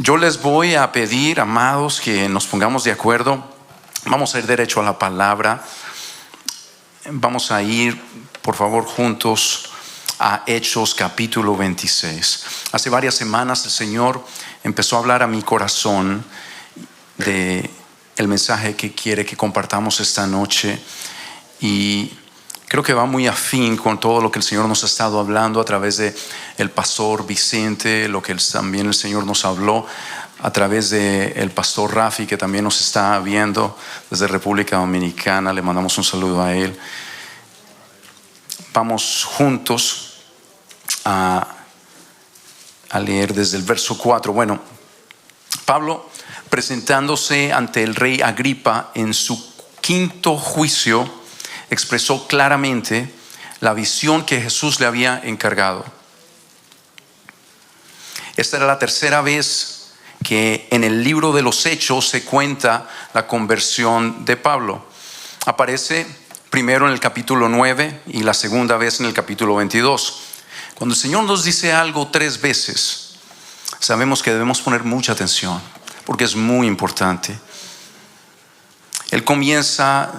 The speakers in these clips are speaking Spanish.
Yo les voy a pedir, amados, que nos pongamos de acuerdo. Vamos a ir derecho a la palabra. Vamos a ir, por favor, juntos a Hechos capítulo 26. Hace varias semanas el Señor empezó a hablar a mi corazón de el mensaje que quiere que compartamos esta noche, y creo que va muy afín con todo lo que el Señor nos ha estado hablando a través de el pastor Vicente, lo que también el Señor nos habló a través de el pastor Rafi, que también nos está viendo desde República Dominicana. Le mandamos un saludo a él. Vamos juntos a leer desde el verso 4. Bueno, Pablo, presentándose ante el rey Agripa en su quinto juicio, expresó claramente la visión que Jesús le había encargado. Esta era la tercera vez que en el libro de los Hechos se cuenta la conversión de Pablo. Aparece primero en el capítulo 9 y la segunda vez en el capítulo 22. Cuando el Señor nos dice algo 3 veces, sabemos que debemos poner mucha atención, porque es muy importante. Él comienza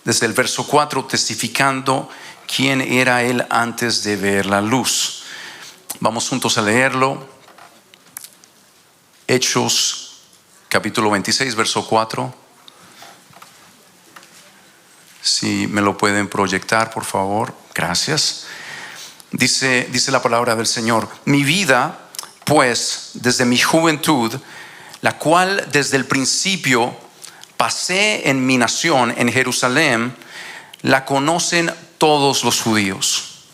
desde el verso 4 testificando quién era él antes de ver la luz. Vamos juntos a leerlo. Hechos capítulo 26, verso 4. Si me lo pueden proyectar, por favor. Gracias. Dice la palabra del Señor: mi vida, pues, desde mi juventud, la cual desde el principio pasé en mi nación, en Jerusalén, la conocen todos los judíos,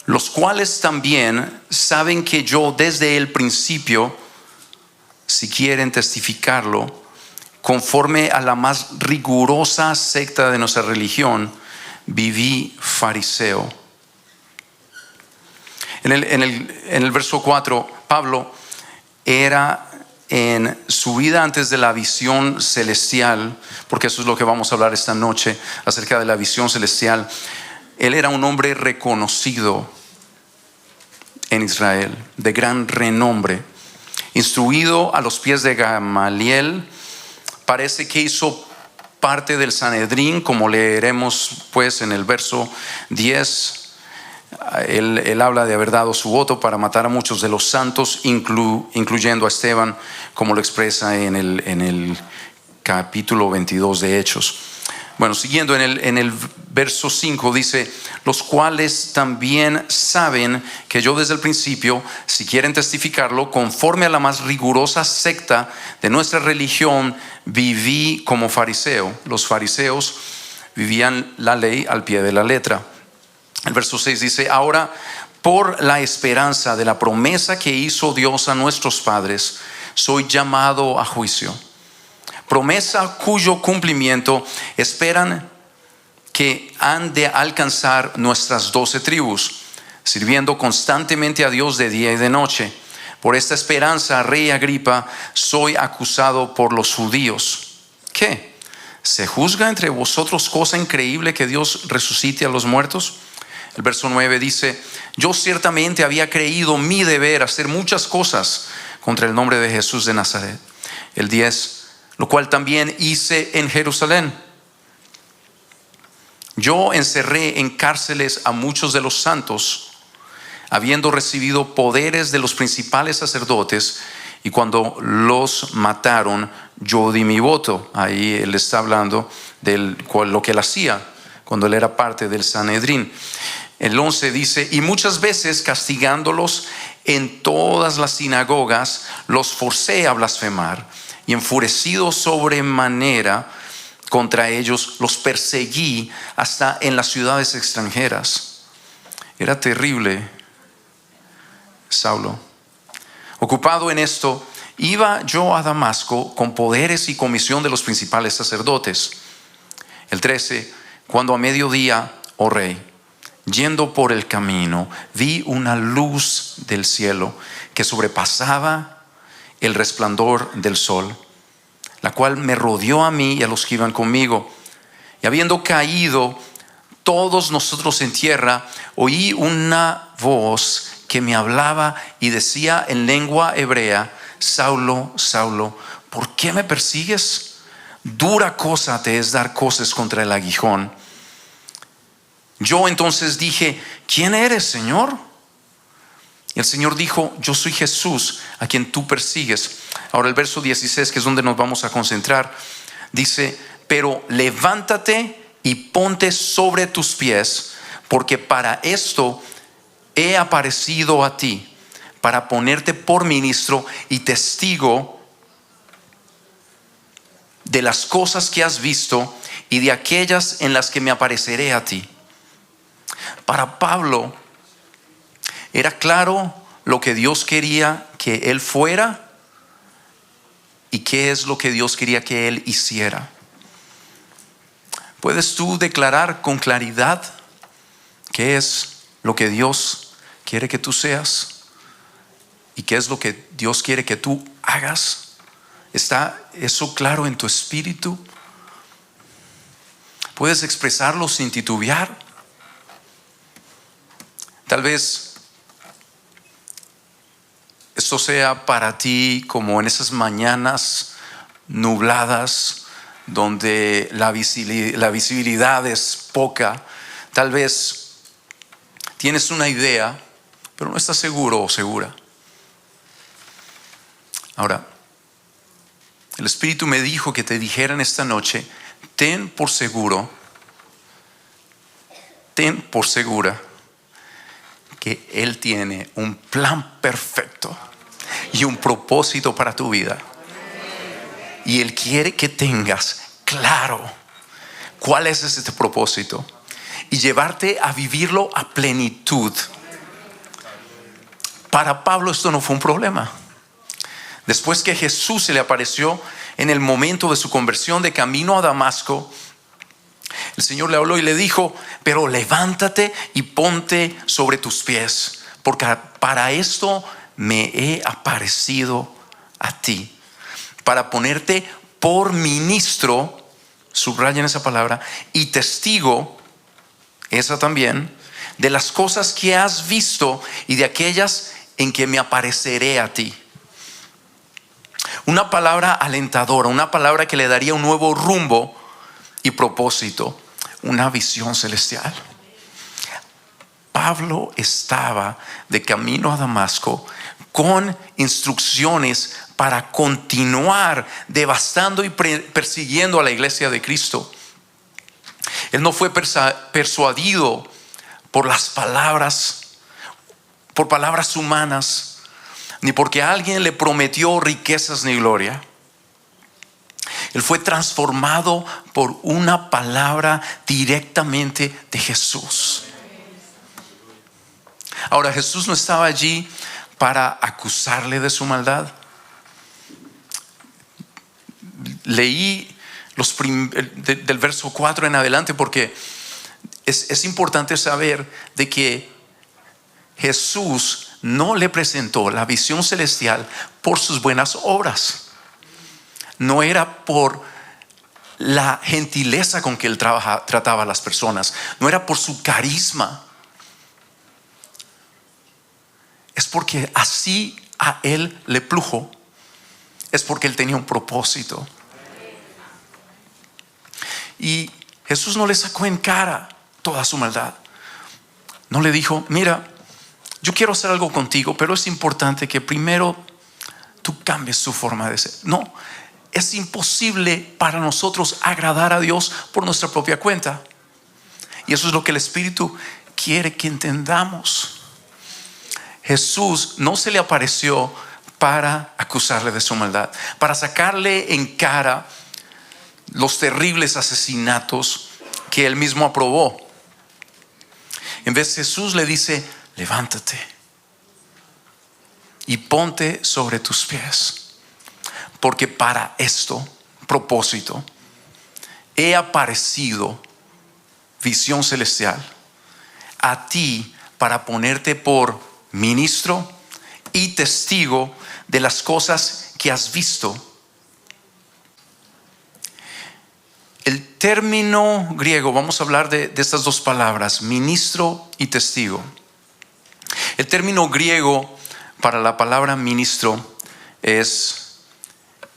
los cuales también saben que yo desde el principio, si quieren testificarlo, conforme a la más rigurosa secta de nuestra religión, viví fariseo. En el verso 4, Pablo era en su vida antes de la visión celestial, porque eso es lo que vamos a hablar esta noche acerca de la visión celestial. Él era un hombre reconocido en Israel, de gran renombre, instruido a los pies de Gamaliel. Parece que hizo parte del Sanedrín, como leeremos pues en el verso 10. Él habla de haber dado su voto para matar a muchos de los santos, incluyendo a Esteban, como lo expresa en el capítulo 22 de Hechos. Bueno, siguiendo en el verso 5 dice: los cuales también saben que yo desde el principio, si quieren testificarlo, conforme a la más rigurosa secta de nuestra religión, viví como fariseo. Los fariseos vivían la ley al pie de la letra. El verso 6 dice: ahora, por la esperanza de la promesa que hizo Dios a nuestros padres, soy llamado a juicio. Promesa cuyo cumplimiento esperan que han de alcanzar nuestras 12 tribus, sirviendo constantemente a Dios de día y de noche. Por esta esperanza, rey Agripa, soy acusado por los judíos. ¿Qué? ¿Se juzga entre vosotros cosa increíble que Dios resucite a los muertos? El verso 9 dice: yo ciertamente había creído mi deber hacer muchas cosas contra el nombre de Jesús de Nazaret. El 10: lo cual también hice en Jerusalén. Yo encerré en cárceles a muchos de los santos, habiendo recibido poderes de los principales sacerdotes, y cuando los mataron, yo di mi voto. Ahí él está hablando de lo que él hacía cuando él era parte del Sanedrín. El 11 dice: y muchas veces castigándolos en todas las sinagogas, los forcé a blasfemar, y enfurecido sobremanera contra ellos, los perseguí hasta en las ciudades extranjeras. Era terrible Saulo. Ocupado en esto, iba yo a Damasco con poderes y comisión de los principales sacerdotes. El 13: cuando a mediodía, oh rey, yendo por el camino, vi una luz del cielo que sobrepasaba el resplandor del sol, la cual me rodeó a mí y a los que iban conmigo. Y habiendo caído todos nosotros en tierra, oí una voz que me hablaba y decía en lengua hebrea: Saulo, Saulo, ¿por qué me persigues? Dura cosa te es dar coces contra el aguijón. Yo entonces dije: ¿quién eres, Señor? Y el Señor dijo: yo soy Jesús, a quien tú persigues. Ahora el verso 16, que es donde nos vamos a concentrar, dice: pero levántate y ponte sobre tus pies, porque para esto he aparecido a ti, para ponerte por ministro y testigo de las cosas que has visto y de aquellas en las que me apareceré a ti. Para Pablo era claro lo que Dios quería que él fuera y qué es lo que Dios quería que él hiciera. ¿Puedes tú declarar con claridad qué es lo que Dios quiere que tú seas y qué es lo que Dios quiere que tú hagas? ¿Está eso claro en tu espíritu? ¿Puedes expresarlo sin titubear? Tal vez esto sea para ti como en esas mañanas nubladas donde la visibilidad es poca. Tal vez tienes una idea, pero no estás seguro o segura. Ahora, el Espíritu me dijo que te dijera en esta noche: ten por seguro, ten por segura que Él tiene un plan perfecto y un propósito para tu vida. Y Él quiere que tengas claro cuál es este propósito y llevarte a vivirlo a plenitud. Para Pablo esto no fue un problema. Después que Jesús se le apareció en el momento de su conversión de camino a Damasco, el Señor le habló y le dijo: pero levántate y ponte sobre tus pies, porque para esto me he aparecido a ti, para ponerte por ministro, subrayen esa palabra, y testigo, esa también, de las cosas que has visto y de aquellas en que me apareceré a ti. Una palabra alentadora, una palabra que le daría un nuevo rumbo y propósito, una visión celestial. Pablo estaba de camino a Damasco con instrucciones para continuar devastando y persiguiendo a la iglesia de Cristo. Él no fue persuadido por las palabras, por palabras humanas, ni porque alguien le prometió riquezas ni gloria. Él fue transformado por una palabra directamente de Jesús. Ahora, Jesús no estaba allí para acusarle de su maldad. Leí del verso 4 en adelante porque es importante saber de que Jesús no le presentó la visión celestial por sus buenas obras. No era por la gentileza con que él trataba a las personas. No era por su carisma. Es porque así a él le plujo. Es porque él tenía un propósito. Y Jesús no le sacó en cara toda su maldad. No le dijo: mira, yo quiero hacer algo contigo, pero es importante que primero tú cambies tu forma de ser. No. Es imposible para nosotros agradar a Dios por nuestra propia cuenta. Y eso es lo que el Espíritu quiere que entendamos. Jesús no se le apareció para acusarle de su maldad, para sacarle en cara los terribles asesinatos que él mismo aprobó. En vez, Jesús le dice: levántate y ponte sobre tus pies, porque para esto propósito he aparecido, visión celestial, a ti, para ponerte por ministro y testigo de las cosas que has visto. El término griego, vamos a hablar de estas dos palabras, ministro y testigo. El término griego para la palabra ministro es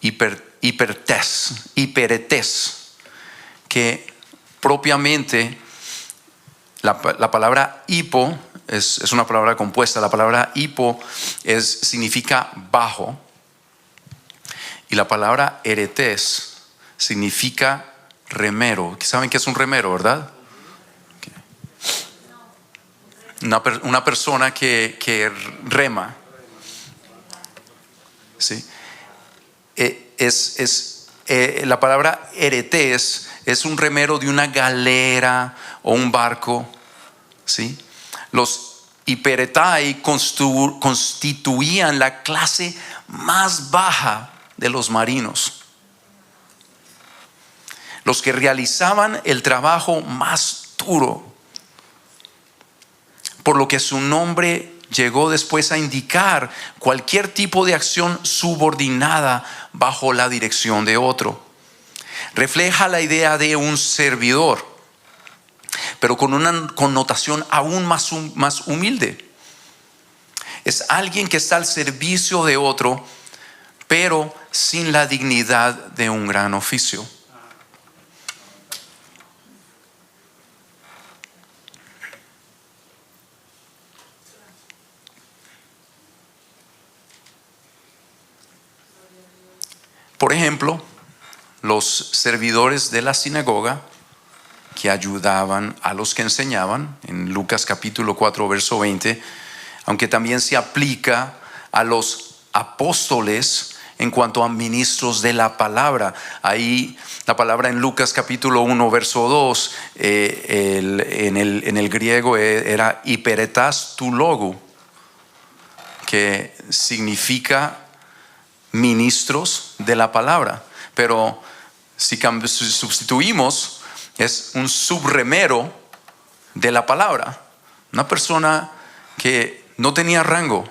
hiperetes, que propiamente la palabra hipo es una palabra compuesta. La palabra hipo significa bajo, y la palabra eretes significa remero. ¿Saben qué es un remero, verdad? Una persona que rema. ¿Sí? La palabra eretes es un remero de una galera o un barco. ¿Sí? Los hiperetai constituían la clase más baja de los marinos, los que realizaban el trabajo más duro, por lo que su nombre llegó después a indicar cualquier tipo de acción subordinada bajo la dirección de otro. Refleja la idea de un servidor, pero con una connotación aún más humilde. Es alguien que está al servicio de otro, pero sin la dignidad de un gran oficio. Por ejemplo, los servidores de la sinagoga que ayudaban a los que enseñaban, en Lucas capítulo 4, verso 20, aunque también se aplica a los apóstoles en cuanto a ministros de la palabra. Ahí la palabra en Lucas capítulo 1, verso 2, en el griego era hiperetas tu logo, que significa ministros de la palabra. Pero si sustituimos, es un subremero de la palabra, una persona que no tenía rango.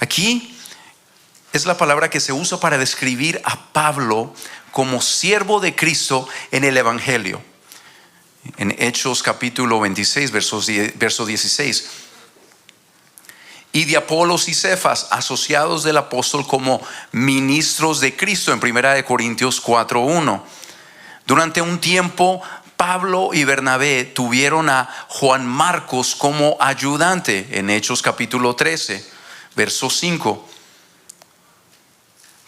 Aquí es la palabra que se usa para describir a Pablo como siervo de Cristo en el Evangelio. En Hechos capítulo 26, verso 16. Y de Apolos y Cefas, asociados del apóstol como ministros de Cristo, en 1 Corintios 4:1. Durante un tiempo, Pablo y Bernabé tuvieron a Juan Marcos como ayudante, en Hechos capítulo 13, verso 5.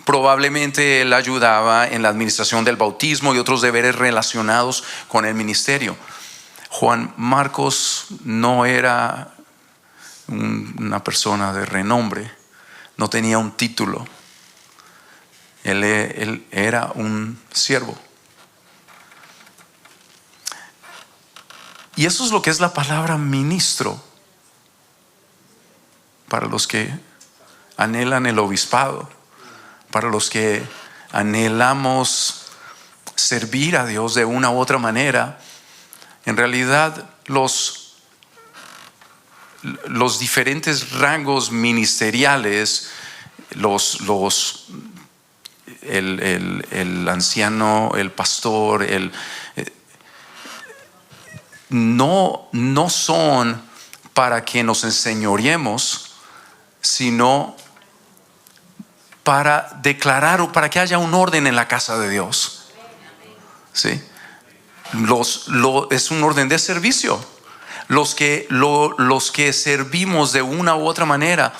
Probablemente él ayudaba en la administración del bautismo y otros deberes relacionados con el ministerio. Juan Marcos no era una persona de renombre, no tenía un título. Él era un siervo. Y eso es lo que es la palabra ministro para los que anhelan el obispado, para los que anhelamos servir a Dios de una u otra manera. En realidad los diferentes rangos ministeriales, el anciano, el pastor, no son para que nos enseñoreemos, sino para declarar o para que haya un orden en la casa de Dios. ¿Sí? Es un orden de servicio. Los que servimos de una u otra manera,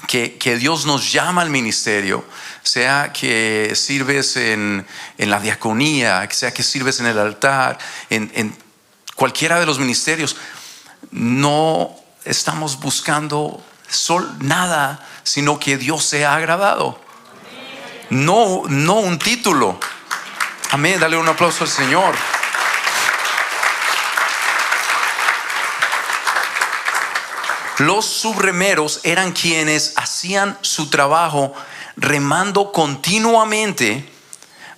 que Dios nos llama al ministerio, sea que sirves en la diaconía, sea que sirves en el altar, en cualquiera de los ministerios, no estamos buscando nada, sino que Dios sea agradado. No un título. Amén, dale un aplauso al Señor. Los subremeros eran quienes hacían su trabajo remando continuamente,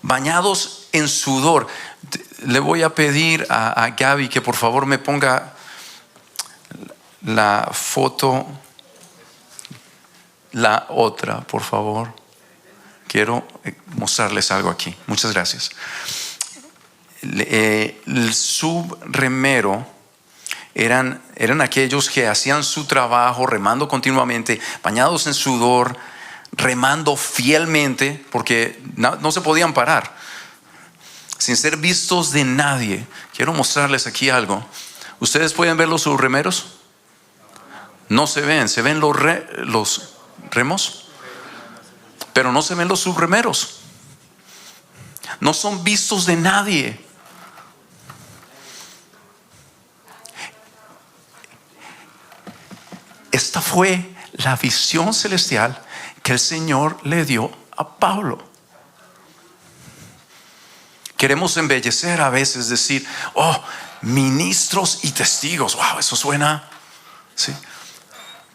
bañados en sudor. Le voy a pedir a Gaby que por favor me ponga la foto, la otra, por favor. Quiero mostrarles algo aquí. Muchas gracias. El subremero eran aquellos que hacían su trabajo remando continuamente, bañados en sudor, remando fielmente, porque no se podían parar, sin ser vistos de nadie. Quiero mostrarles aquí algo. ¿Ustedes pueden ver los subremeros? No se ven los remos, pero no se ven los subremeros. No son vistos de nadie. Esta fue la visión celestial que el Señor le dio a Pablo. Queremos embellecer a veces, decir, oh, ministros y testigos. Wow, eso suena, sí.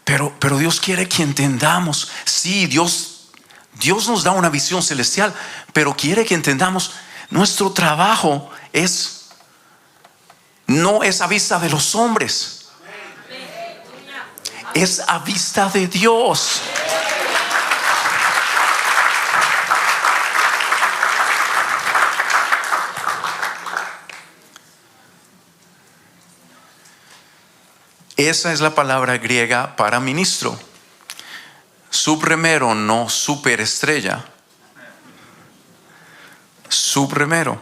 Pero Dios quiere que entendamos. Sí, Dios nos da una visión celestial, pero quiere que entendamos nuestro trabajo no es a vista de los hombres, es a vista de Dios. Esa es la palabra griega para ministro. Subremero, no superestrella. Subremero.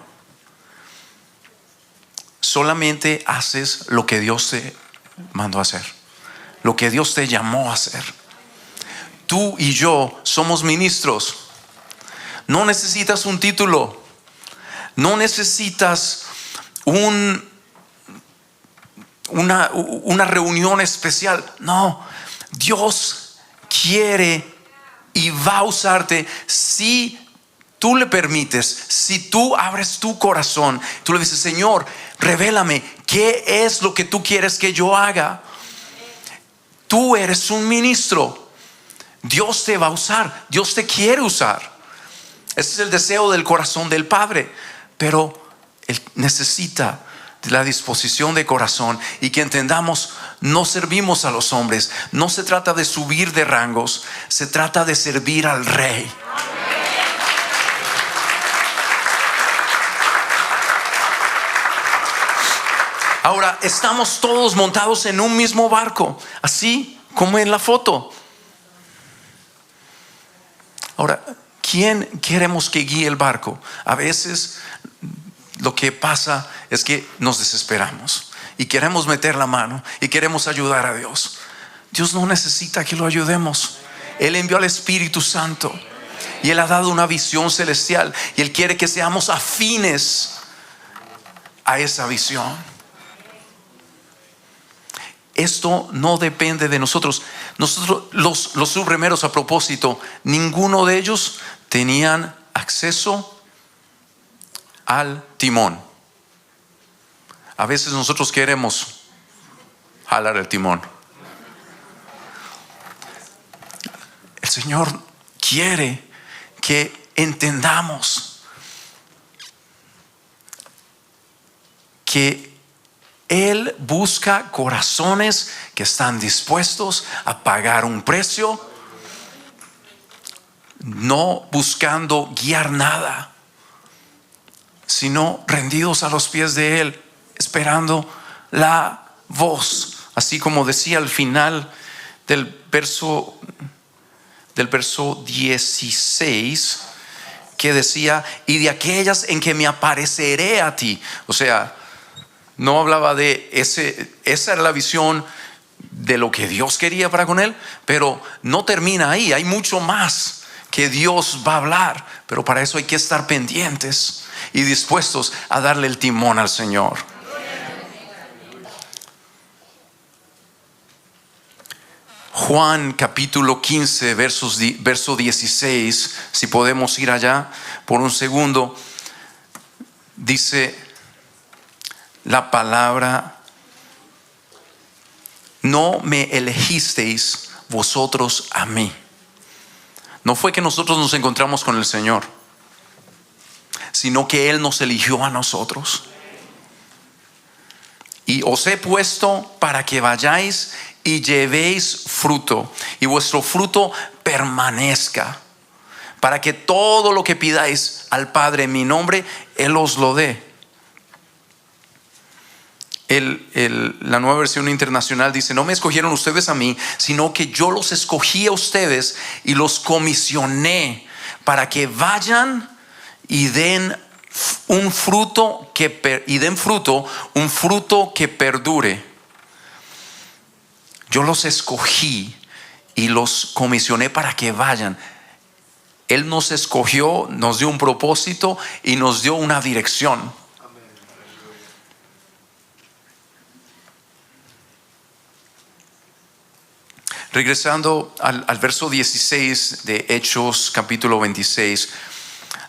Solamente haces lo que Dios te mandó a hacer, lo que Dios te llamó a hacer. Tú y yo somos ministros. No necesitas un título, no necesitas una reunión especial. No, Dios quiere y va a usarte si tú le permites, si tú abres tu corazón. Tú le dices, Señor, revélame qué es lo que tú quieres que yo haga. Tú eres un ministro. Dios te va a usar, Dios te quiere usar. Ese es el deseo del corazón del Padre, pero Él necesita la disposición de corazón, y que entendamos, no servimos a los hombres. No se trata de subir de rangos, se trata de servir al Rey. Ahora, estamos todos montados en un mismo barco, así como en la foto. Ahora, ¿quién queremos que guíe el barco? A veces lo que pasa es que nos desesperamos y queremos meter la mano y queremos ayudar a Dios. Dios no necesita que lo ayudemos. Él envió al Espíritu Santo y Él ha dado una visión celestial, y Él quiere que seamos afines a esa visión. Esto no depende de nosotros. Los subremeros, a propósito, ninguno de ellos tenían acceso al timón. A veces nosotros queremos jalar el timón. El Señor quiere que entendamos que Él busca corazones que están dispuestos a pagar un precio, no buscando guiar nada, sino rendidos a los pies de Él, esperando la voz. Así como decía al final del verso 16, que decía, y de aquellas en que me apareceré a ti. O sea, no hablaba de esa era la visión de lo que Dios quería para con él, pero no termina ahí. Hay mucho más que Dios va a hablar, pero para eso hay que estar pendientes y dispuestos a darle el timón al Señor. Juan capítulo 15 verso 16, si podemos ir allá por un segundo, dice la palabra: no me elegisteis vosotros a mí. No fue que nosotros nos encontramos con el Señor, sino que Él nos eligió a nosotros. Y os he puesto para que vayáis y llevéis fruto, y vuestro fruto permanezca, para que todo lo que pidáis al Padre en mi nombre, Él os lo dé. La Nueva Versión Internacional dice: no me escogieron ustedes a mí, sino que yo los escogí a ustedes y los comisioné para que vayan y den un fruto un fruto que perdure. Yo los escogí y los comisioné para que vayan. Él nos escogió, nos dio un propósito y nos dio una dirección. Regresando al verso 16 de Hechos capítulo 26,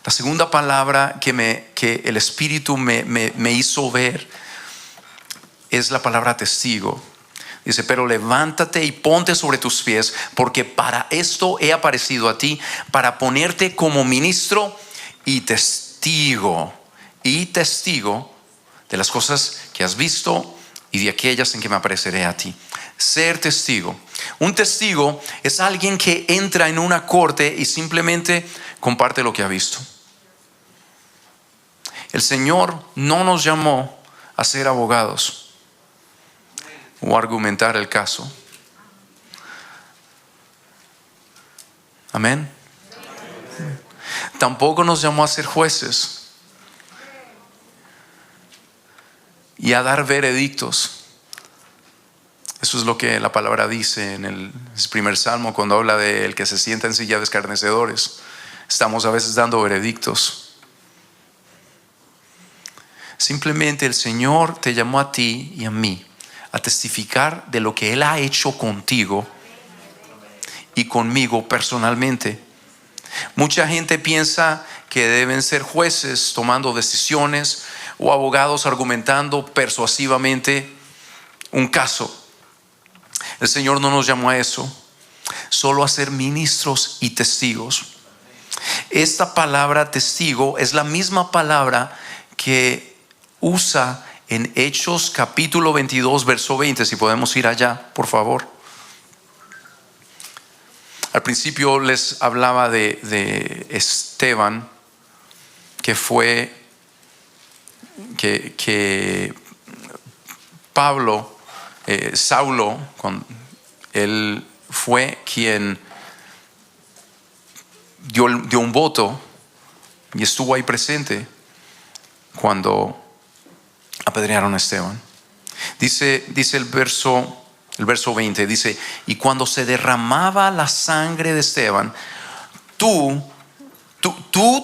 la segunda palabra que el Espíritu me hizo ver es la palabra testigo. Dice: pero levántate y ponte sobre tus pies, porque para esto he aparecido a ti, para ponerte como ministro y testigo de las cosas que has visto y de aquellas en que me apareceré a ti. Ser testigo. Un testigo es alguien que entra en una corte y simplemente comparte lo que ha visto. El Señor no nos llamó a ser abogados o argumentar el caso. Amén. Tampoco nos llamó a ser jueces y a dar veredictos. Eso es lo que la palabra dice en el primer salmo, cuando habla del que se sienta en silla de escarnecedores. Estamos a veces dando veredictos. Simplemente el Señor te llamó a ti y a mí a testificar de lo que Él ha hecho contigo y conmigo personalmente. Mucha gente piensa que deben ser jueces tomando decisiones o abogados argumentando persuasivamente un caso. El Señor no nos llamó a eso, solo a ser ministros y testigos. Esta palabra testigo es la misma palabra que usa en Hechos capítulo 22 verso 20. Si podemos ir allá, por favor. Al principio les hablaba de Esteban, que fue que Saulo, él fue quien dio un voto y estuvo ahí presente cuando apedrearon a Esteban. Dice el verso 20, dice: y cuando se derramaba la sangre de Esteban, tú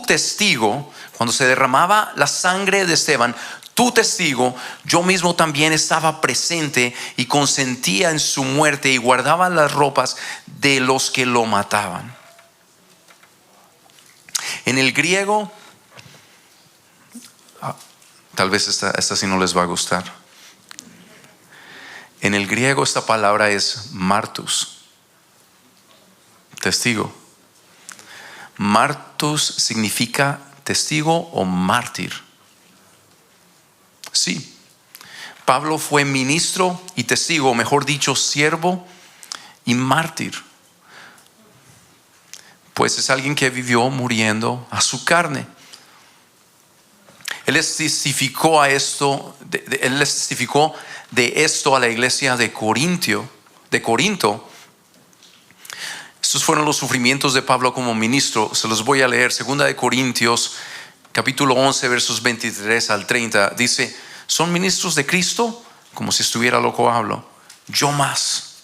testigo, cuando se derramaba la sangre de Esteban, tu testigo, yo mismo también estaba presente y consentía en su muerte y guardaba las ropas de los que lo mataban. En el griego, tal vez esta sí no les va a gustar. En el griego esta palabra es martus, testigo. Martus significa testigo o mártir. Sí, Pablo fue ministro y testigo, mejor dicho, siervo y mártir. Pues es alguien que vivió muriendo a su carne. Él les testificó de esto a la iglesia de Corinto. Estos fueron los sufrimientos de Pablo como ministro. Se los voy a leer. 2 de Corintios capítulo 11 versos 23 al 30. Dice: ¿son ministros de Cristo? Como si estuviera loco hablo. Yo más.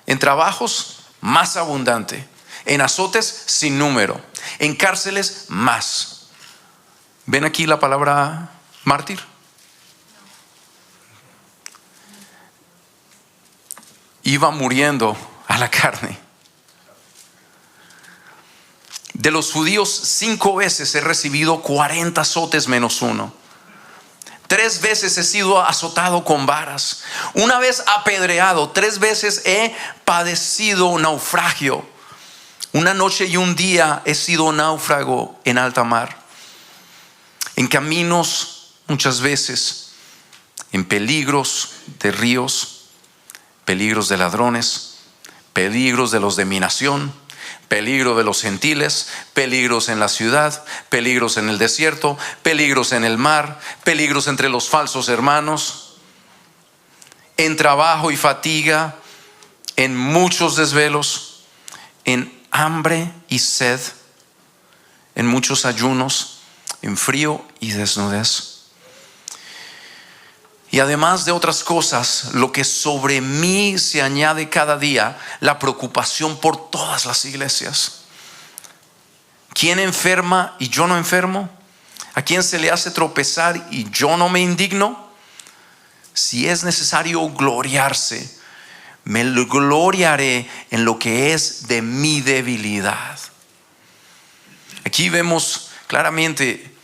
En trabajos más abundante. En azotes sin número. En cárceles más. ¿Ven aquí la palabra mártir? Iba muriendo a la carne. De los judíos 5 veces he recibido 40 azotes menos uno. 3 veces he sido azotado con varas. 1 vez apedreado. 3 veces he padecido naufragio. 1 noche y 1 día he sido náufrago en alta mar. En caminos muchas veces. En peligros de ríos. Peligros de ladrones. Peligros de los de mi nación. Peligro de los gentiles, peligros en la ciudad, peligros en el desierto, peligros en el mar, peligros entre los falsos hermanos. en trabajo y fatiga, en muchos desvelos, en hambre y sed, en muchos ayunos, en frío y desnudez. Y además de otras cosas, lo que sobre mí se añade cada día, la preocupación por todas las iglesias. ¿Quién enferma y yo no enfermo? ¿A quién se le hace tropezar y yo no me indigno? Si es necesario gloriarse, me gloriaré en lo que es de mi debilidad. Aquí vemos claramente,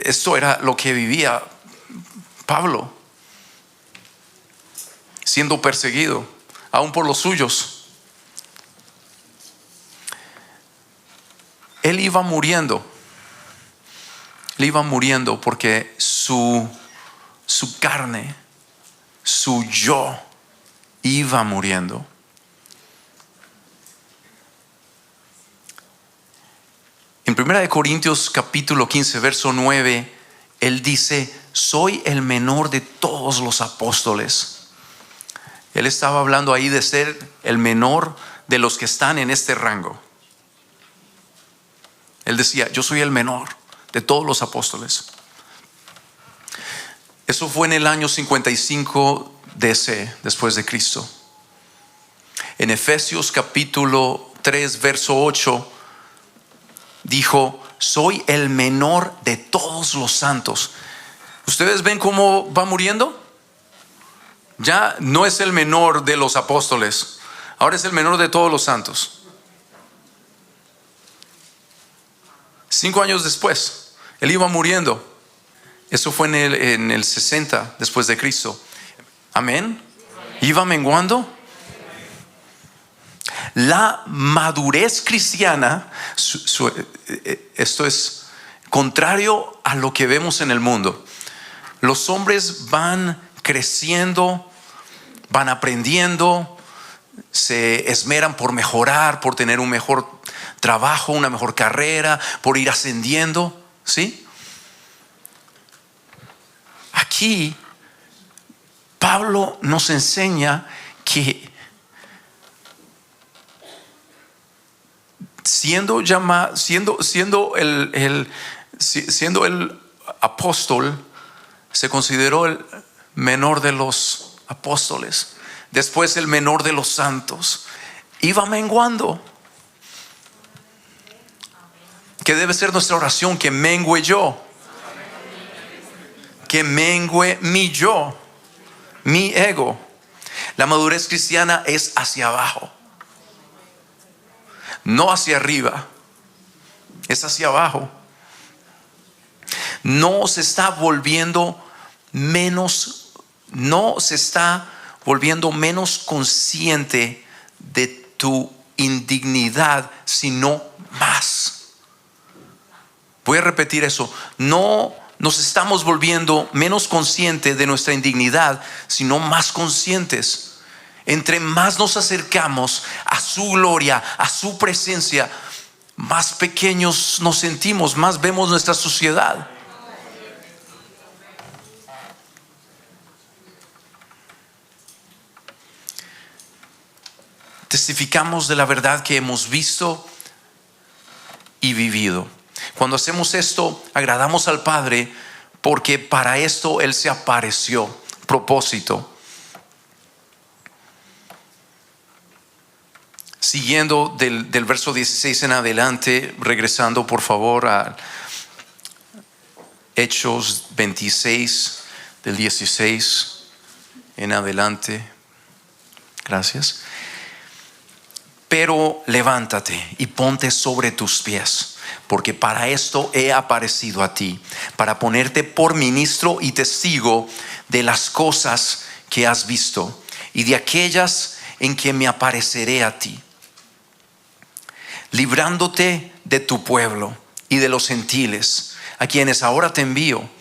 esto era lo que vivía Pablo, siendo perseguido, aún por los suyos. Él iba muriendo. Él iba muriendo porque su carne, su yo, iba muriendo. En 1 Corintios capítulo 15 verso 9, él dice: soy el menor de todos los apóstoles. Él estaba hablando ahí de ser el menor de los que están en este rango. Él decía: yo soy el menor de todos los apóstoles. Eso fue en el año 55 DC, después de Cristo. En Efesios capítulo 3 verso 8 dijo: soy el menor de todos los santos. ¿Ustedes ven cómo va muriendo? Ya no es el menor de los apóstoles, ahora es el menor de todos los santos. 5 años después, él iba muriendo. Eso fue en el 60 después de Cristo. Amén. Iba menguando. La madurez cristiana, esto es contrario a lo que vemos en el mundo. Los hombres van creciendo, van aprendiendo, se esmeran por mejorar, por tener un mejor trabajo, una mejor carrera, por ir ascendiendo, ¿sí? Aquí Pablo nos enseña que siendo el apóstol, se consideró el menor de los apóstoles, después el menor de los santos. Iba menguando. ¿Qué debe ser nuestra oración? Que mengue yo, que mengue mi yo, mi ego. La madurez cristiana es hacia abajo, no hacia arriba, es hacia abajo. No se está volviendo menos consciente de tu indignidad, sino más. Voy a repetir eso. No nos estamos volviendo menos conscientes de nuestra indignidad, sino más conscientes. Entre más nos acercamos a su gloria, a su presencia, más pequeños nos sentimos, más vemos nuestra suciedad. Testificamos de la verdad que hemos visto y vivido. Cuando hacemos esto, agradamos al Padre, porque para esto Él se apareció. Propósito. Siguiendo del verso 16 en adelante, regresando por favor a Hechos 26, del 16 en adelante. Gracias. Pero levántate y ponte sobre tus pies, porque para esto he aparecido a ti, para ponerte por ministro y testigo de las cosas que has visto y de aquellas en que me apareceré a ti, librándote de tu pueblo y de los gentiles, a quienes ahora te envío,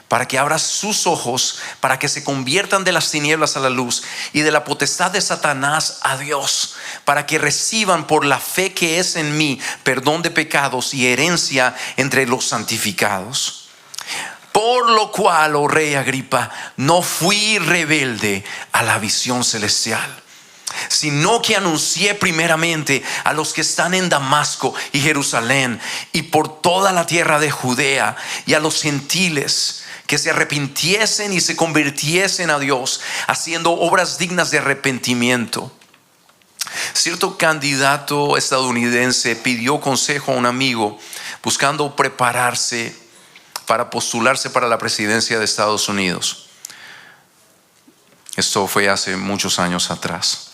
para que abras sus ojos, para que se conviertan de las tinieblas a la luz y de la potestad de Satanás a Dios, para que reciban por la fe que es en mí perdón de pecados y herencia entre los santificados. por lo cual, oh rey Agripa, no fui rebelde a la visión celestial, sino que anuncié primeramente a los que están en Damasco y Jerusalén y por toda la tierra de Judea, y a los gentiles que se arrepintiesen y se convirtiesen a Dios, haciendo obras dignas de arrepentimiento. Cierto candidato estadounidense pidió consejo a un amigo buscando prepararse para postularse para la presidencia de Estados Unidos. Esto fue hace muchos años atrás.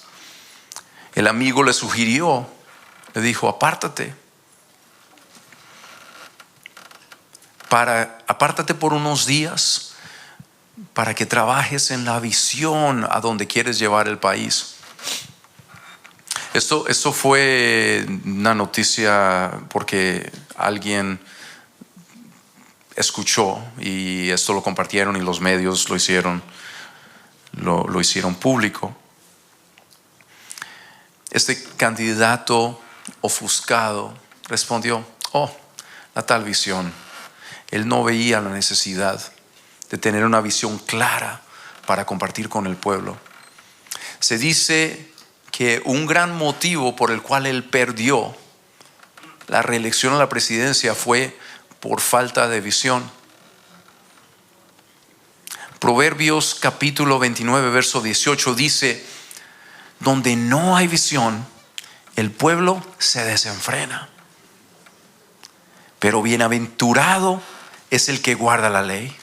El amigo le sugirió, le dijo: apártate por unos días para que trabajes en la visión a donde quieres llevar el país. Esto fue una noticia porque alguien escuchó, y esto lo compartieron y los medios lo hicieron público. Este candidato ofuscado respondió: la tal visión. Él no veía la necesidad de tener una visión clara para compartir con el pueblo. Se dice que un gran motivo por el cual él perdió la reelección a la presidencia fue por falta de visión. Proverbios capítulo 29 verso 18 dice: donde no hay visión, el pueblo se desenfrena, pero bienaventurado es el que guarda la ley.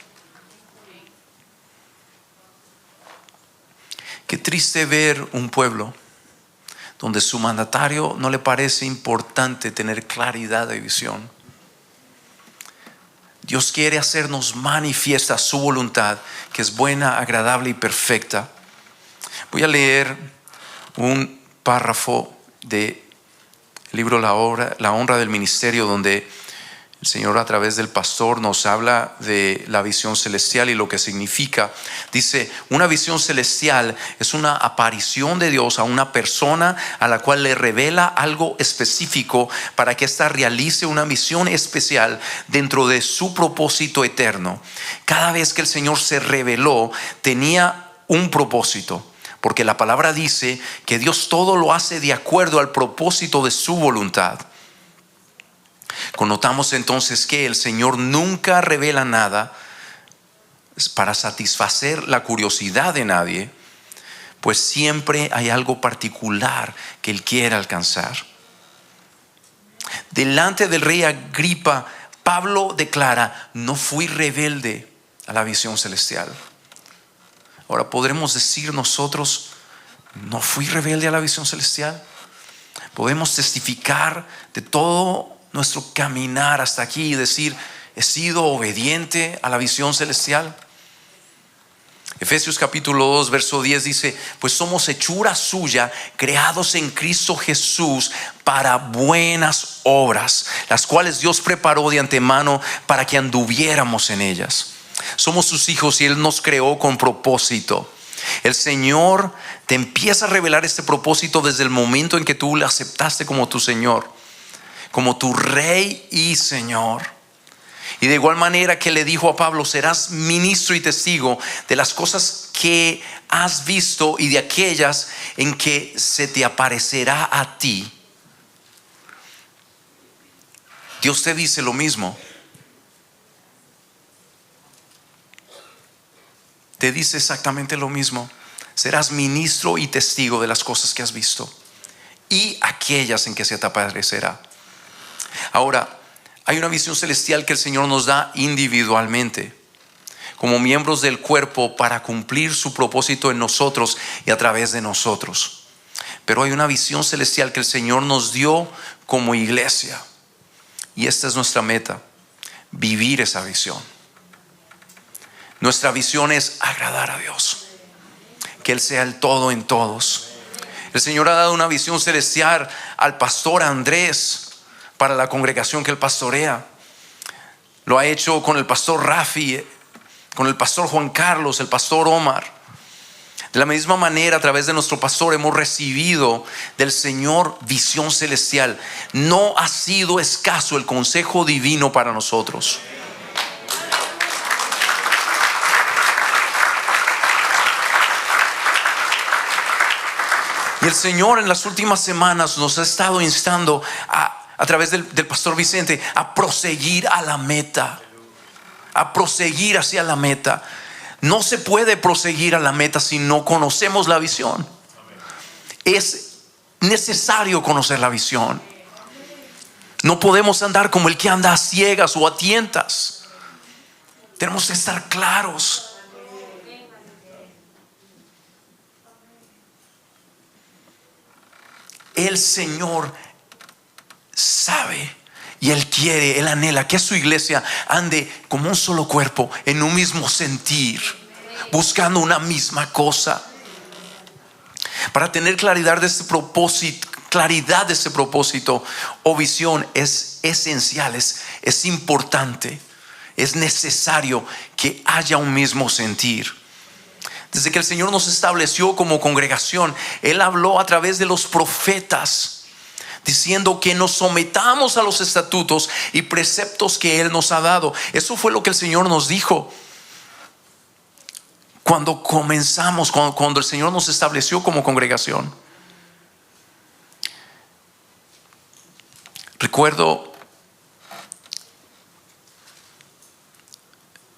Qué triste ver un pueblo donde su mandatario no le parece importante tener claridad de visión. Dios quiere hacernos manifiesta su voluntad, que es buena, agradable y perfecta. Voy a leer un párrafo del libro La honra del ministerio, donde el Señor a través del pastor nos habla de la visión celestial y lo que significa. Dice: una visión celestial es una aparición de Dios a una persona a la cual le revela algo específico para que ésta realice una misión especial dentro de su propósito eterno. Cada vez que el Señor se reveló, tenía un propósito, porque la palabra dice que Dios todo lo hace de acuerdo al propósito de su voluntad. Connotamos entonces que el Señor nunca revela nada para satisfacer la curiosidad de nadie, pues siempre hay algo particular que Él quiere alcanzar. Delante del rey Agripa, Pablo declara: no fui rebelde a la visión celestial. Ahora, ¿podremos decir nosotros: no fui rebelde a la visión celestial? Podemos testificar de todo nuestro caminar hasta aquí y decir: he sido obediente a la visión celestial. Efesios capítulo 2 verso 10 dice: pues somos hechura suya, creados en Cristo Jesús para buenas obras, las cuales Dios preparó de antemano para que anduviéramos en ellas. Somos sus hijos y Él nos creó con propósito. El Señor te empieza a revelar este propósito desde el momento en que tú le aceptaste como tu Señor, como tu Rey y Señor. Y de igual manera que le dijo a Pablo: serás ministro y testigo de las cosas que has visto y de aquellas en que se te aparecerá a ti. Dios te dice lo mismo. Te dice exactamente lo mismo. Serás ministro y testigo de las cosas que has visto y aquellas en que se te aparecerá. Ahora, hay una visión celestial que el Señor nos da individualmente, como miembros del cuerpo, para cumplir su propósito en nosotros y a través de nosotros. Pero hay una visión celestial que el Señor nos dio como iglesia, y esta es nuestra meta: vivir esa visión. Nuestra visión es agradar a Dios, que Él sea el todo en todos. El Señor ha dado una visión celestial al pastor Andrés para la congregación que él pastorea. Lo ha hecho con el pastor Rafi, con el pastor Juan Carlos, el pastor Omar. De la misma manera, a través de nuestro pastor hemos recibido del Señor visión celestial. No ha sido escaso el consejo divino para nosotros. Y el Señor en las últimas semanas nos ha estado instando a través del pastor Vicente a proseguir a la meta, a proseguir hacia la meta. No se puede proseguir a la meta si no conocemos la visión. Es necesario conocer la visión. No podemos andar como el que anda a ciegas o a tientas. Tenemos que estar claros. El Señor sabe y Él quiere, Él anhela que su iglesia ande como un solo cuerpo, en un mismo sentir, buscando una misma cosa. Para tener claridad de este propósito o visión es esencial, es importante, es necesario que haya un mismo sentir. Desde que el Señor nos estableció como congregación, Él habló a través de los profetas, diciendo que nos sometamos a los estatutos y preceptos que Él nos ha dado. Eso fue lo que el Señor nos dijo cuando comenzamos, cuando el Señor nos estableció como congregación. Recuerdo,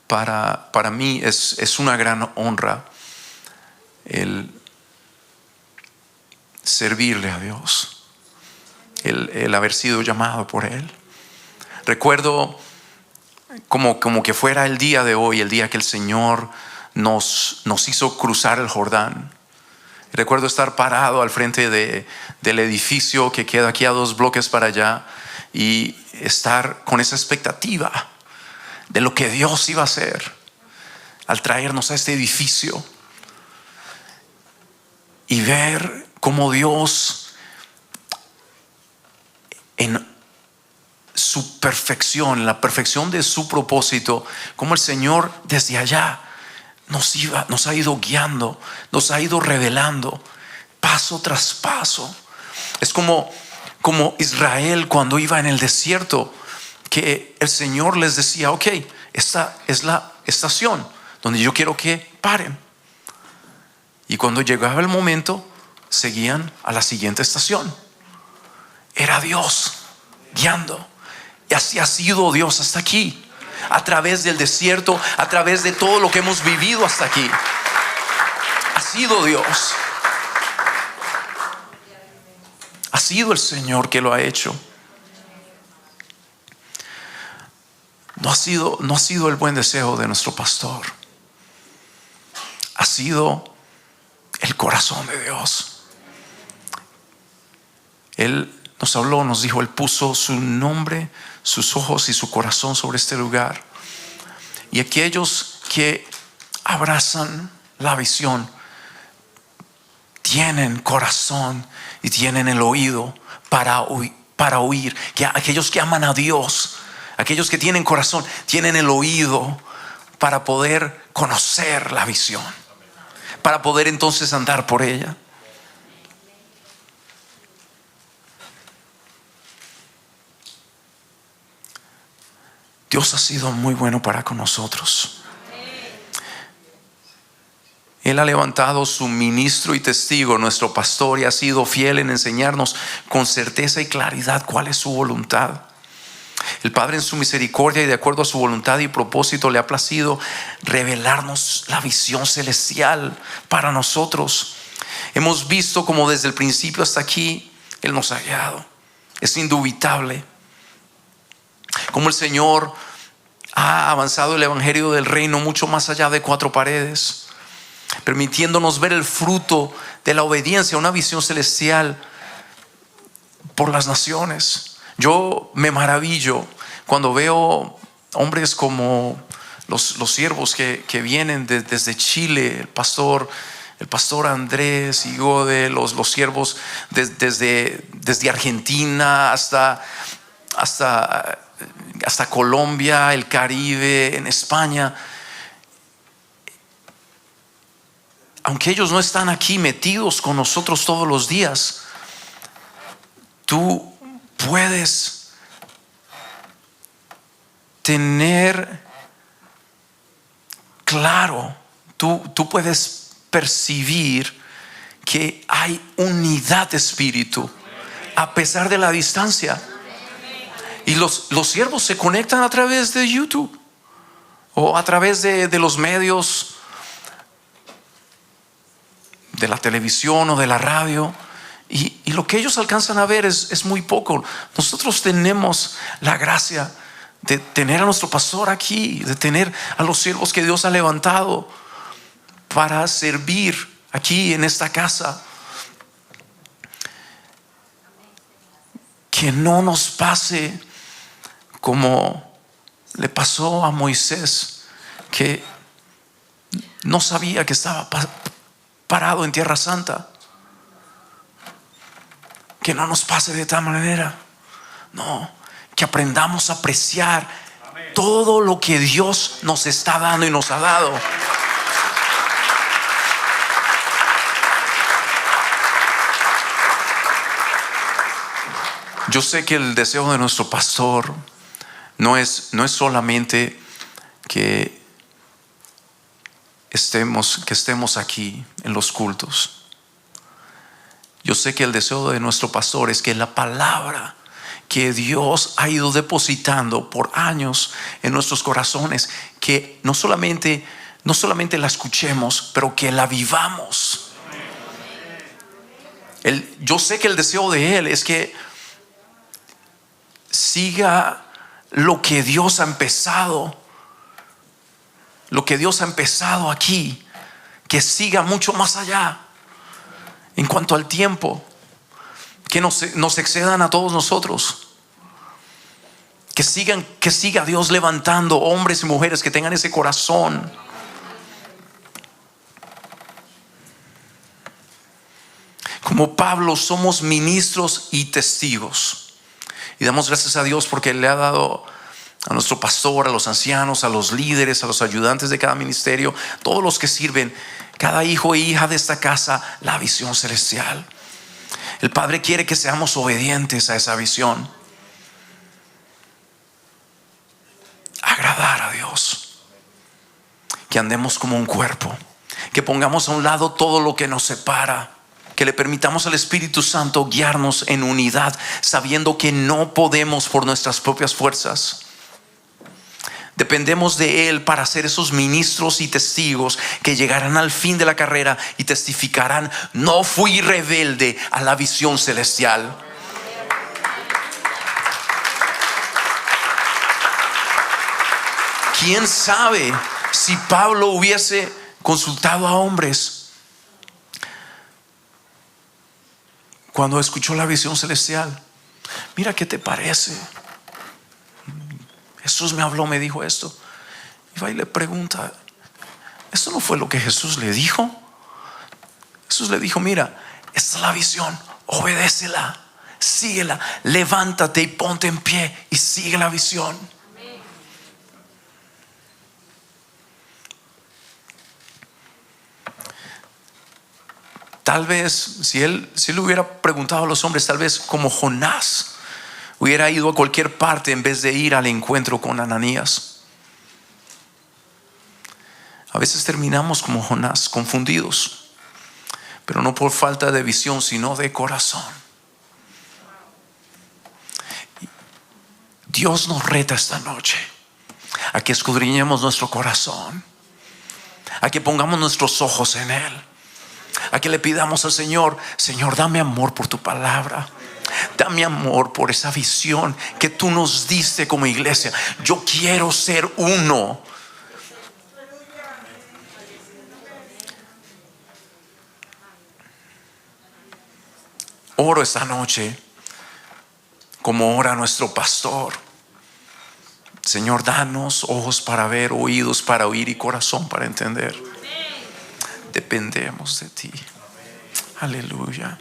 para mí es una gran honra el servirle a Dios, el haber sido llamado por Él. Recuerdo como que fuera el día de hoy, el día que el Señor nos hizo cruzar el Jordán. Recuerdo estar parado al frente del edificio que queda aquí a 2 bloques para allá y estar con esa expectativa de lo que Dios iba a hacer al traernos a este edificio y ver cómo Dios en su perfección, la perfección de su propósito, como el Señor desde allá nos ha ido guiando, nos ha ido revelando paso tras paso. Es como Israel cuando iba en el desierto, que el Señor les decía: ok, esta es la estación donde yo quiero que paren. Y cuando llegaba el momento, seguían a la siguiente estación. Era Dios guiando. Y así ha sido Dios hasta aquí, a través del desierto, a través de todo lo que hemos vivido hasta aquí. Ha sido Dios. Ha sido el Señor que lo ha hecho. No ha sido el buen deseo de nuestro pastor. Ha sido el corazón de Dios. Él nos habló, nos dijo, Él puso su nombre, sus ojos y su corazón sobre este lugar. Y aquellos que abrazan la visión tienen corazón y tienen el oído para oír. Que aquellos que aman a Dios, aquellos que tienen corazón, tienen el oído para poder conocer la visión, para poder entonces andar por ella. Dios ha sido muy bueno para con nosotros. Él ha levantado su ministro y testigo, nuestro pastor, y ha sido fiel en enseñarnos con certeza y claridad cuál es su voluntad. El Padre, en su misericordia y de acuerdo a su voluntad y propósito, le ha placido revelarnos la visión celestial para nosotros. Hemos visto como desde el principio hasta aquí Él nos ha guiado. Es indubitable como el Señor ha avanzado el evangelio del reino mucho más allá de 4 paredes, permitiéndonos ver el fruto de la obediencia, una visión celestial por las naciones. Yo me maravillo cuando veo hombres como los siervos que vienen desde Chile, el pastor Andrés y Gode, los siervos desde Argentina hasta Colombia, el Caribe, en España. Aunque ellos no están aquí metidos con nosotros todos los días, tú puedes tener claro, tú puedes percibir que hay unidad de espíritu a pesar de la distancia. Y los siervos se conectan a través de YouTube o a través de los medios, de la televisión o de la radio, y lo que ellos alcanzan a ver es muy poco. Nosotros tenemos la gracia de tener a nuestro pastor aquí, de tener a los siervos que Dios ha levantado para servir aquí en esta casa. Que no nos pase como le pasó a Moisés, que no sabía que estaba parado en Tierra Santa. Que no nos pase de tal manera. No, que aprendamos a apreciar todo lo que Dios nos está dando y nos ha dado. Yo sé que el deseo de nuestro pastor no es solamente que estemos aquí en los cultos. Yo sé que el deseo de nuestro pastor es que la palabra que Dios ha ido depositando por años en nuestros corazones, que no solamente la escuchemos, pero que la vivamos. Yo sé que el deseo de Él es que siga lo que Dios ha empezado, aquí, que siga mucho más allá. En cuanto al tiempo, que nos excedan a todos nosotros, que siga Dios levantando hombres y mujeres que tengan ese corazón. Como Pablo, somos ministros y testigos, y damos gracias a Dios porque le ha dado a nuestro pastor, a los ancianos, a los líderes, a los ayudantes de cada ministerio, todos los que sirven, cada hijo e hija de esta casa, la visión celestial. El Padre quiere que seamos obedientes a esa visión. Agradar a Dios. Que andemos como un cuerpo. Que pongamos a un lado todo lo que nos separa. Que le permitamos al Espíritu Santo guiarnos en unidad, sabiendo que no podemos por nuestras propias fuerzas. Dependemos de Él para ser esos ministros y testigos que llegarán al fin de la carrera y testificarán: no fui rebelde a la visión celestial. ¿Quién sabe si Pablo hubiese consultado a hombres cuando escuchó la visión celestial? Mira, ¿qué te parece? Jesús me habló, me dijo esto. Y va y le pregunta: ¿esto no fue lo que Jesús le dijo? Jesús le dijo: mira, esta es la visión, obedécela, síguela, levántate y ponte en pie y sigue la visión. Tal vez si él hubiera preguntado a los hombres, tal vez como Jonás hubiera ido a cualquier parte en vez de ir al encuentro con Ananías. A veces terminamos como Jonás, confundidos, pero no por falta de visión, sino de corazón. Dios nos reta esta noche a que escudriñemos nuestro corazón, a que pongamos nuestros ojos en Él, a que le pidamos al Señor: Señor, dame amor por tu palabra. Dame amor por esa visión que tú nos diste como iglesia. Yo quiero ser uno. Oro esta noche como ora nuestro pastor: Señor, danos ojos para ver, oídos para oír y corazón para entender. Dependemos de ti. Aleluya.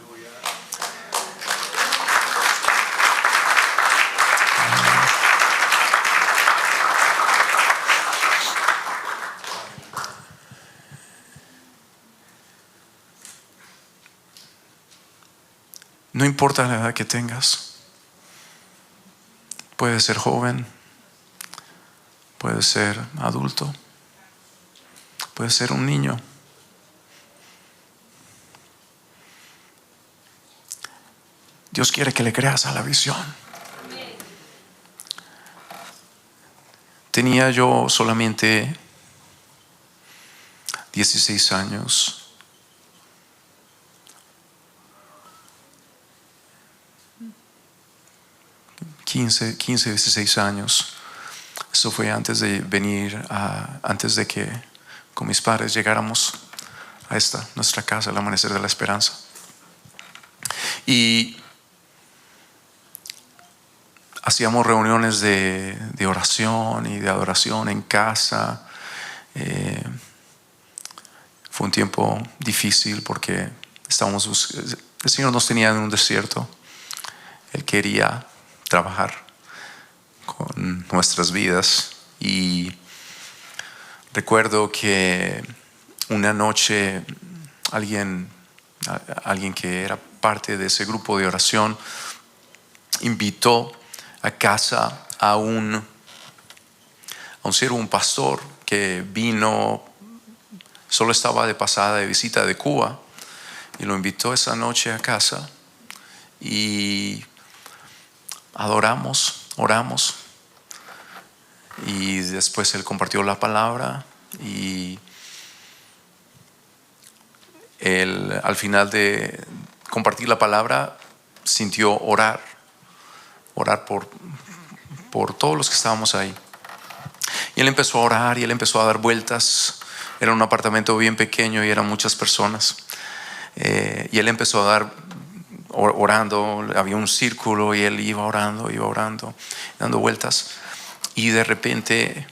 No importa la edad que tengas. Puedes ser joven, puedes ser adulto, puedes ser un niño. Dios quiere que le creas a la visión. Tenía yo solamente 16 años. 15, 16 años. Eso fue antes de venir, antes de que con mis padres llegáramos a nuestra casa, el Amanecer de la Esperanza. Y hacíamos reuniones de oración y de adoración en casa. Fue un tiempo difícil porque el Señor nos tenía en un desierto. Él quería trabajar con nuestras vidas. Y recuerdo que una noche alguien que era parte de ese grupo de oración invitó a casa a un siervo, un pastor que vino, solo estaba de pasada de visita de Cuba, y lo invitó esa noche a casa y adoramos, oramos, y después él compartió la palabra. Y él, al final de compartir la palabra, sintió orar por todos los que estábamos ahí. Y él empezó a orar y él empezó a dar vueltas. Era un apartamento bien pequeño y eran muchas personas. Y él empezó a dar, orando. Había un círculo y él iba orando, dando vueltas. Y de repente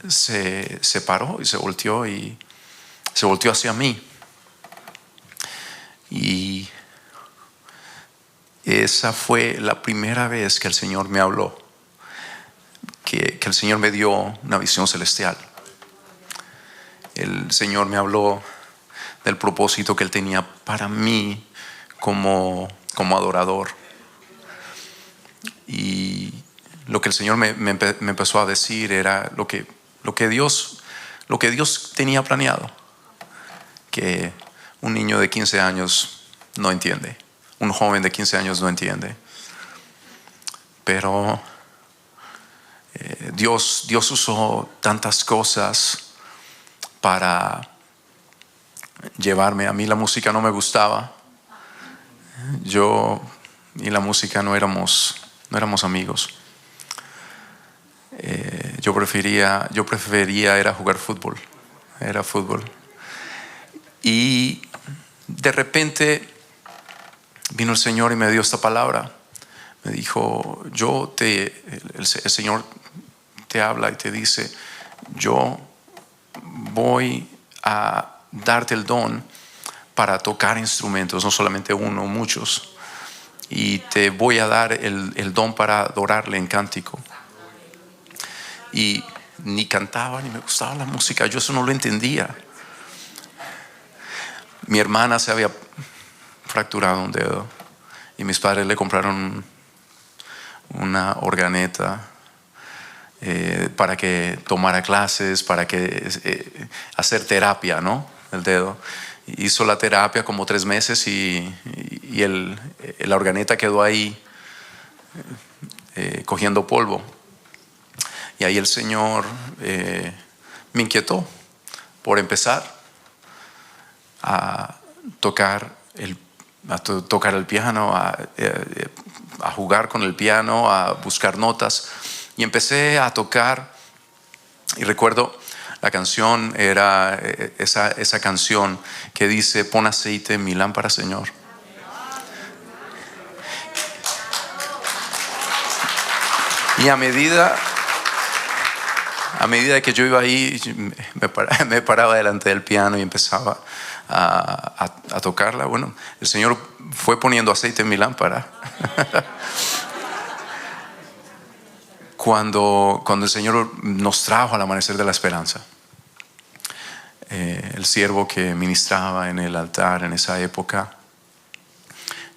se paró y se volteó hacia mí. Y esa fue la primera vez que el Señor me habló, que el Señor me dio una visión celestial. El Señor me habló del propósito que Él tenía para mí como adorador. Y lo que el Señor me empezó a decir era lo que Dios tenía planeado, que un niño de 15 años no entiende, un joven de 15 años no entiende. Pero Dios usó tantas cosas para llevarme. A mí la música no me gustaba. Yo y la música no éramos amigos. Yo prefería era jugar fútbol. Era fútbol. Y de repente vino el Señor y me dio esta palabra. Me dijo, el Señor te habla y te dice, yo voy a darte el don para tocar instrumentos, no solamente uno, muchos. Y te voy a dar el don para adorarle en cántico. Y ni cantaba ni me gustaba la música, yo eso no lo entendía. Mi hermana se había fracturado un dedo y mis padres le compraron una organeta para que tomara clases, para que hacer terapia, ¿no? El dedo. Hizo la terapia como 3 meses y la organeta quedó ahí cogiendo polvo. Y ahí el Señor me inquietó por empezar a tocar el piano, a jugar con el piano, a buscar notas. Y empecé a tocar. Y recuerdo la canción era esa canción que dice: pon aceite en mi lámpara, Señor. Y a medida que yo iba ahí, me paraba delante del piano y empezaba a tocarla. Bueno, el Señor fue poniendo aceite en mi lámpara. Cuando el Señor nos trajo al Amanecer de la Esperanza, el siervo que ministraba en el altar en esa época,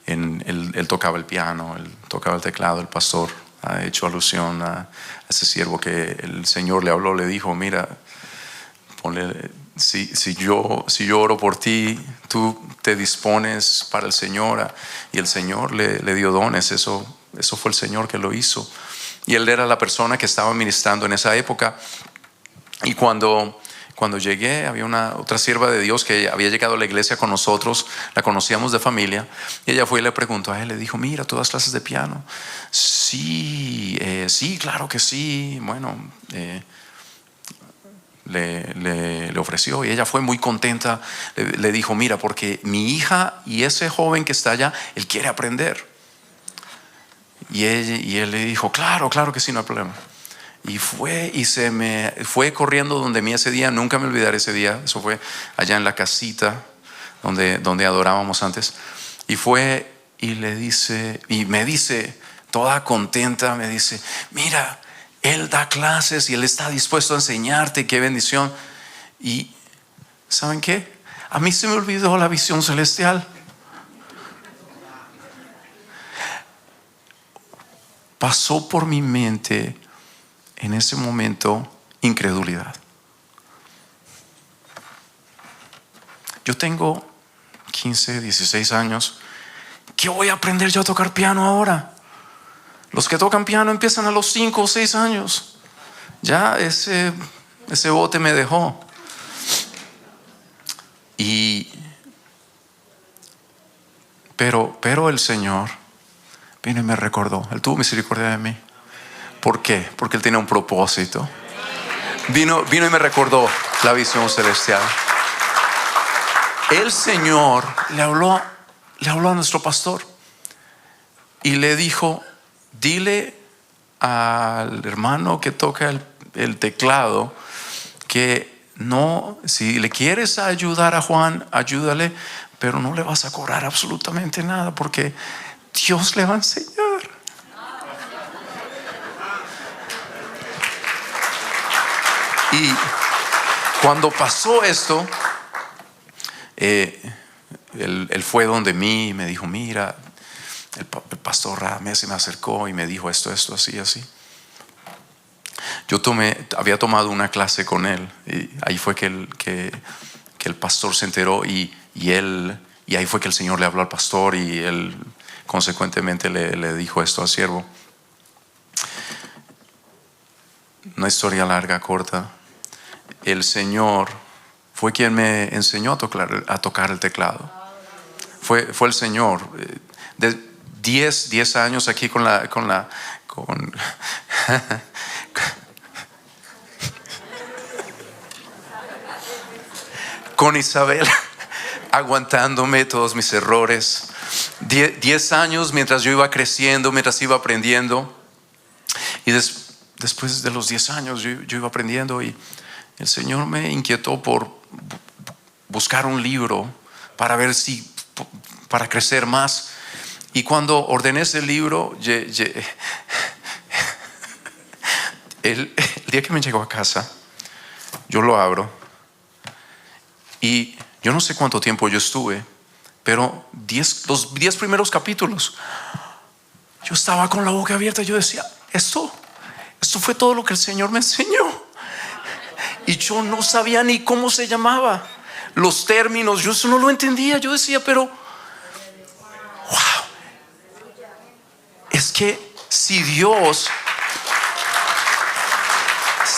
él tocaba el piano, él tocaba el teclado. El pastor ha hecho alusión a ese siervo que el Señor le habló, le dijo: mira, si yo oro por ti, tú te dispones para el Señor. Y el Señor le dio dones. Eso fue el Señor que lo hizo. Y él era la persona que estaba ministrando en esa época. Y cuando llegué, había otra sierva de Dios que había llegado a la iglesia con nosotros. La conocíamos de familia. Y ella fue y le preguntó a él, le dijo: mira, ¿tú das clases de piano? Sí, claro que sí. Bueno, le ofreció, y ella fue muy contenta. Le dijo: mira, porque mi hija y ese joven que está allá, él quiere aprender. Y él le dijo: claro que sí, no hay problema. Y fue corriendo donde mí ese día. Nunca me olvidaré ese día. Eso fue allá en la casita donde adorábamos antes. Y fue y me dice, toda contenta, me dice: mira, él da clases y él está dispuesto a enseñarte. Qué bendición. Y ¿saben qué? A mí se me olvidó la visión celestial. Pasó por mi mente en ese momento incredulidad. Yo tengo 15, 16 años. ¿Qué voy a aprender yo a tocar piano ahora? Los que tocan piano empiezan a los 5 o 6 años. Ya ese bote me dejó. Pero el Señor vino y me recordó. Él tuvo misericordia de mí. ¿Por qué? Porque Él tenía un propósito. Vino y me recordó la visión celestial. El Señor le habló a nuestro pastor y le dijo: dile al hermano que toca el teclado que no, si le quieres ayudar a Juan, ayúdale, pero no le vas a cobrar absolutamente nada, porque Dios le va a enseñar. Y cuando pasó esto, él fue donde mí y me dijo: mira, el pastor Ramé se me acercó y me dijo esto, así. Yo había tomado una clase con él, y ahí fue que el pastor se enteró, y ahí fue que el Señor le habló al pastor, y él consecuentemente le dijo esto al siervo. Una historia larga, corta. El Señor fue quien me enseñó a tocar el teclado. Fue el Señor. De 10 años aquí con Isabel, aguantándome todos mis errores. 10 años mientras yo iba creciendo, mientras iba aprendiendo. Y después de los 10 años yo iba aprendiendo, y el Señor me inquietó por buscar un libro para ver para crecer más. Y cuando ordené ese libro, el día que me llegó a casa, yo lo abro, y yo no sé cuánto tiempo yo estuve, pero los 10 primeros capítulos, yo estaba con la boca abierta. Yo decía: esto fue todo lo que el Señor me enseñó. Y yo no sabía ni cómo se llamaba, los términos, yo eso no lo entendía. Yo decía: pero wow, es que si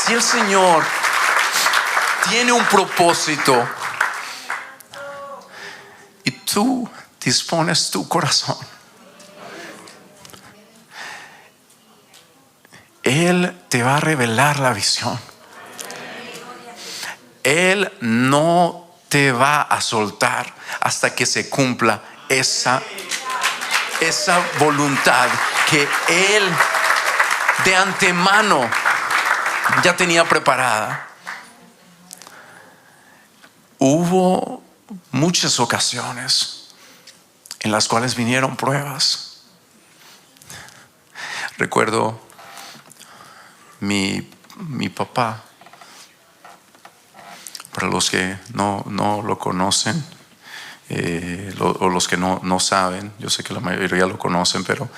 el Señor tiene un propósito y tú dispones tu corazón, Él te va a revelar la visión. Él no te va a soltar hasta que se cumpla esa voluntad que Él de antemano ya tenía preparada. Hubo muchas ocasiones en las cuales vinieron pruebas. Recuerdo mi papá. Para los que no lo conocen, o los que no saben, yo sé que la mayoría lo conocen, pero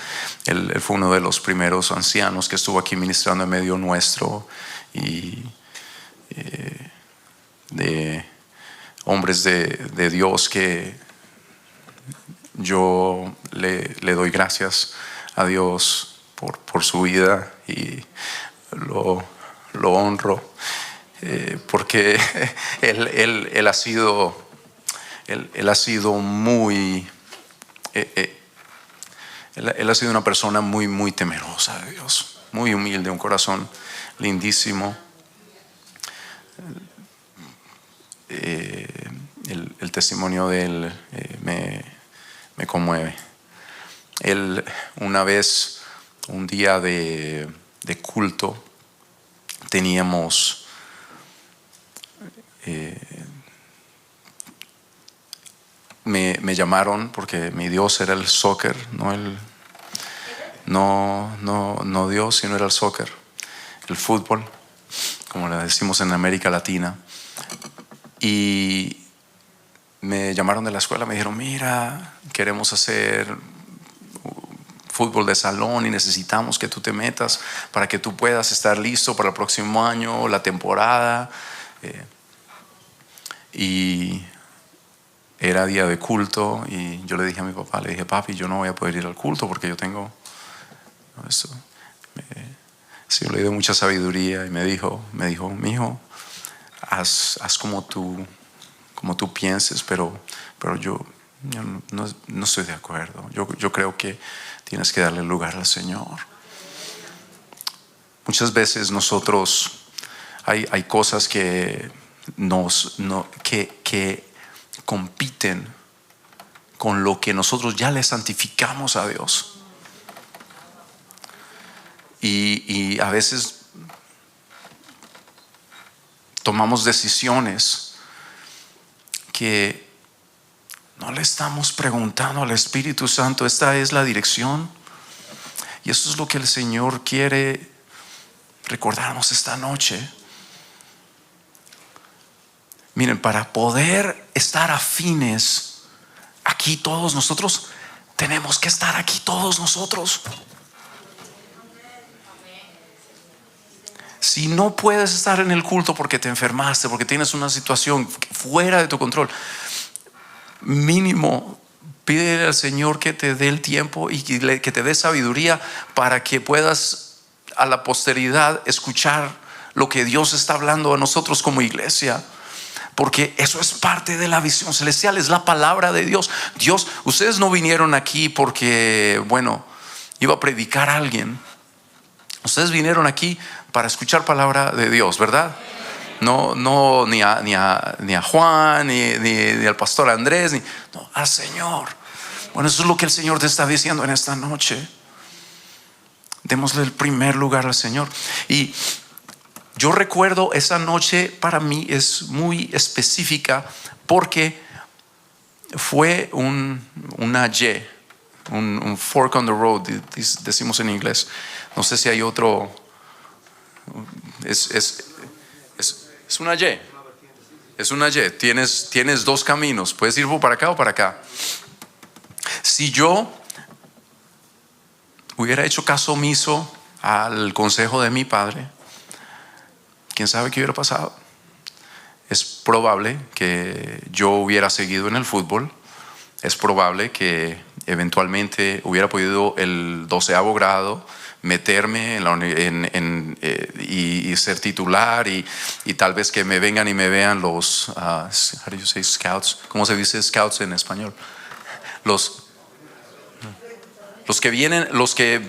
él fue uno de los primeros ancianos que estuvo aquí ministrando en medio nuestro, y hombres de Dios que yo le doy gracias a Dios por su vida y lo honro, porque él ha sido muy él ha sido una persona muy temerosa de Dios, muy humilde, un corazón lindísimo. El testimonio de él me conmueve. Él una vez, un día de culto, teníamos me llamaron porque mi Dios era el soccer, no Dios, sino era el soccer, el fútbol, como le decimos en América Latina. Y me llamaron de la escuela, me dijeron: mira, queremos hacer fútbol de salón y necesitamos que tú te metas para que tú puedas estar listo para el próximo año, la temporada. Y era día de culto y yo le dije a mi papá, le dije: papi, yo no voy a poder ir al culto porque yo tengo eso. El Señor le dio mucha sabiduría y me dijo: mijo, haz como tú pienses, pero yo no estoy de acuerdo. Yo creo que tienes que darle lugar al Señor. Muchas veces nosotros hay cosas que que compiten con lo que nosotros ya le santificamos a Dios. Y a veces tomamos decisiones que no le estamos preguntando al Espíritu Santo: esta es la dirección. Y eso es lo que el Señor quiere recordarnos esta noche. Miren, para poder estar afines aquí todos nosotros, tenemos que estar aquí todos nosotros. Si no puedes estar en el culto porque te enfermaste, porque tienes una situación fuera de tu control, mínimo pídele al Señor que te dé el tiempo y que te dé sabiduría para que puedas a la posteridad escuchar lo que Dios está hablando a nosotros como iglesia. Porque eso es parte de la visión celestial, es la palabra de Dios. Ustedes no vinieron aquí porque, bueno, iba a predicar a alguien. Ustedes vinieron aquí para escuchar palabra de Dios, ¿verdad? No ni a Juan, ni al pastor Andrés, no, al Señor. Bueno, eso es lo que el Señor te está diciendo en esta noche. Démosle el primer lugar al Señor. Y yo recuerdo esa noche, para mí es muy específica porque fue una Y, un fork on the road, decimos en inglés. No sé si hay otro. Es una Y. Es una Y. Tienes dos caminos. Puedes ir para acá o para acá. Si yo hubiera hecho caso omiso al consejo de mi padre, ¿quién sabe qué hubiera pasado? Es probable que yo hubiera seguido en el fútbol. Es probable que eventualmente hubiera podido el 12º grado meterme y ser titular y tal vez que me vengan y me vean los how do you say scouts? ¿Cómo se dice scouts en español? Los que vienen, los que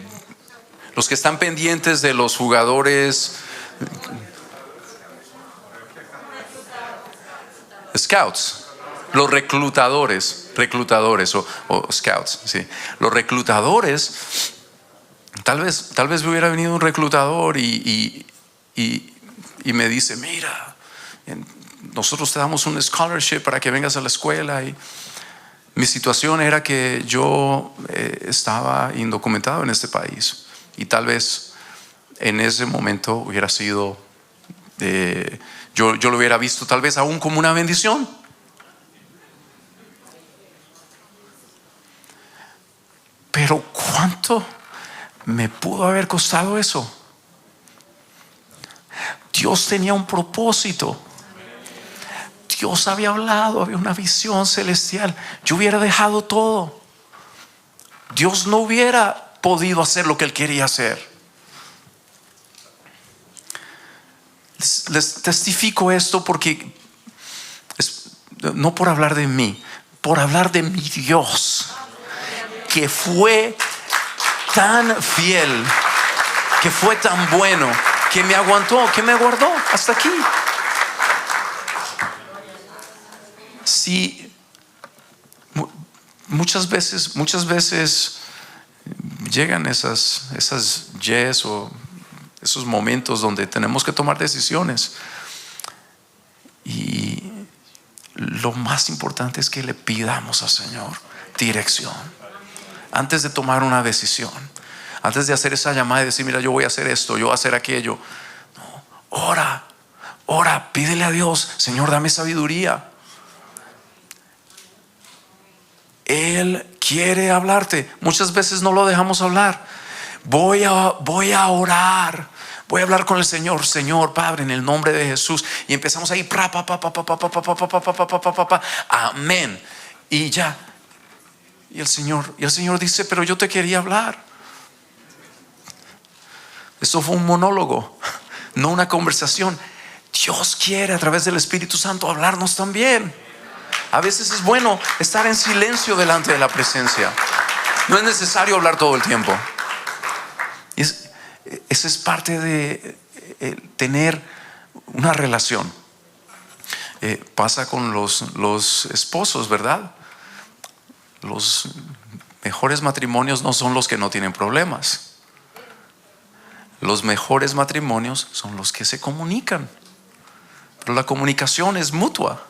están pendientes de los jugadores. Scouts, los reclutadores o scouts, sí. Los reclutadores, tal vez hubiera venido un reclutador y me dice: mira, nosotros te damos un scholarship para que vengas a la escuela. Y mi situación era que yo estaba indocumentado en este país y tal vez en ese momento hubiera sido yo lo hubiera visto tal vez aún como una bendición. Pero ¿cuánto me pudo haber costado eso? Dios tenía un propósito. Dios había hablado, había una visión celestial. Yo hubiera dejado todo. Dios no hubiera podido hacer lo que Él quería hacer. Les testifico esto porque no por hablar de mí, por hablar de mi Dios, que fue tan fiel, que fue tan bueno, que me aguantó, que me guardó hasta aquí. Sí, muchas veces llegan esas yes o esos momentos donde tenemos que tomar decisiones, y lo más importante es que le pidamos al Señor dirección antes de tomar una decisión, antes de hacer esa llamada y decir, mira, yo voy a hacer esto, yo voy a hacer aquello. No, ora, pídele a Dios, Señor, dame sabiduría. Él quiere hablarte. Muchas veces no lo dejamos hablar. Voy a orar. Voy a hablar con el Señor. Señor, Padre, en el nombre de Jesús. Y empezamos ahí. Amén. Y ya. Y el Señor dice, pero yo te quería hablar. Eso fue un monólogo, no una conversación. Dios quiere a través del Espíritu Santo hablarnos también. A veces es bueno estar en silencio delante de la presencia. No es necesario hablar todo el tiempo. Esa es parte de tener una relación. Pasa con los esposos, ¿verdad? Los mejores matrimonios no son los que no tienen problemas. Los mejores matrimonios son los que se comunican. Pero la comunicación es mutua.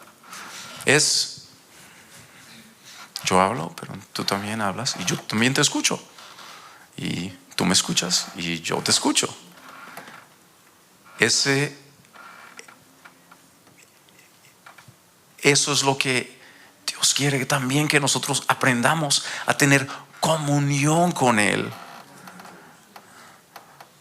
Yo hablo, pero tú también hablas, y yo también te escucho, y tú me escuchas y yo te escucho. Eso es lo que Dios quiere también, que nosotros aprendamos a tener comunión con Él.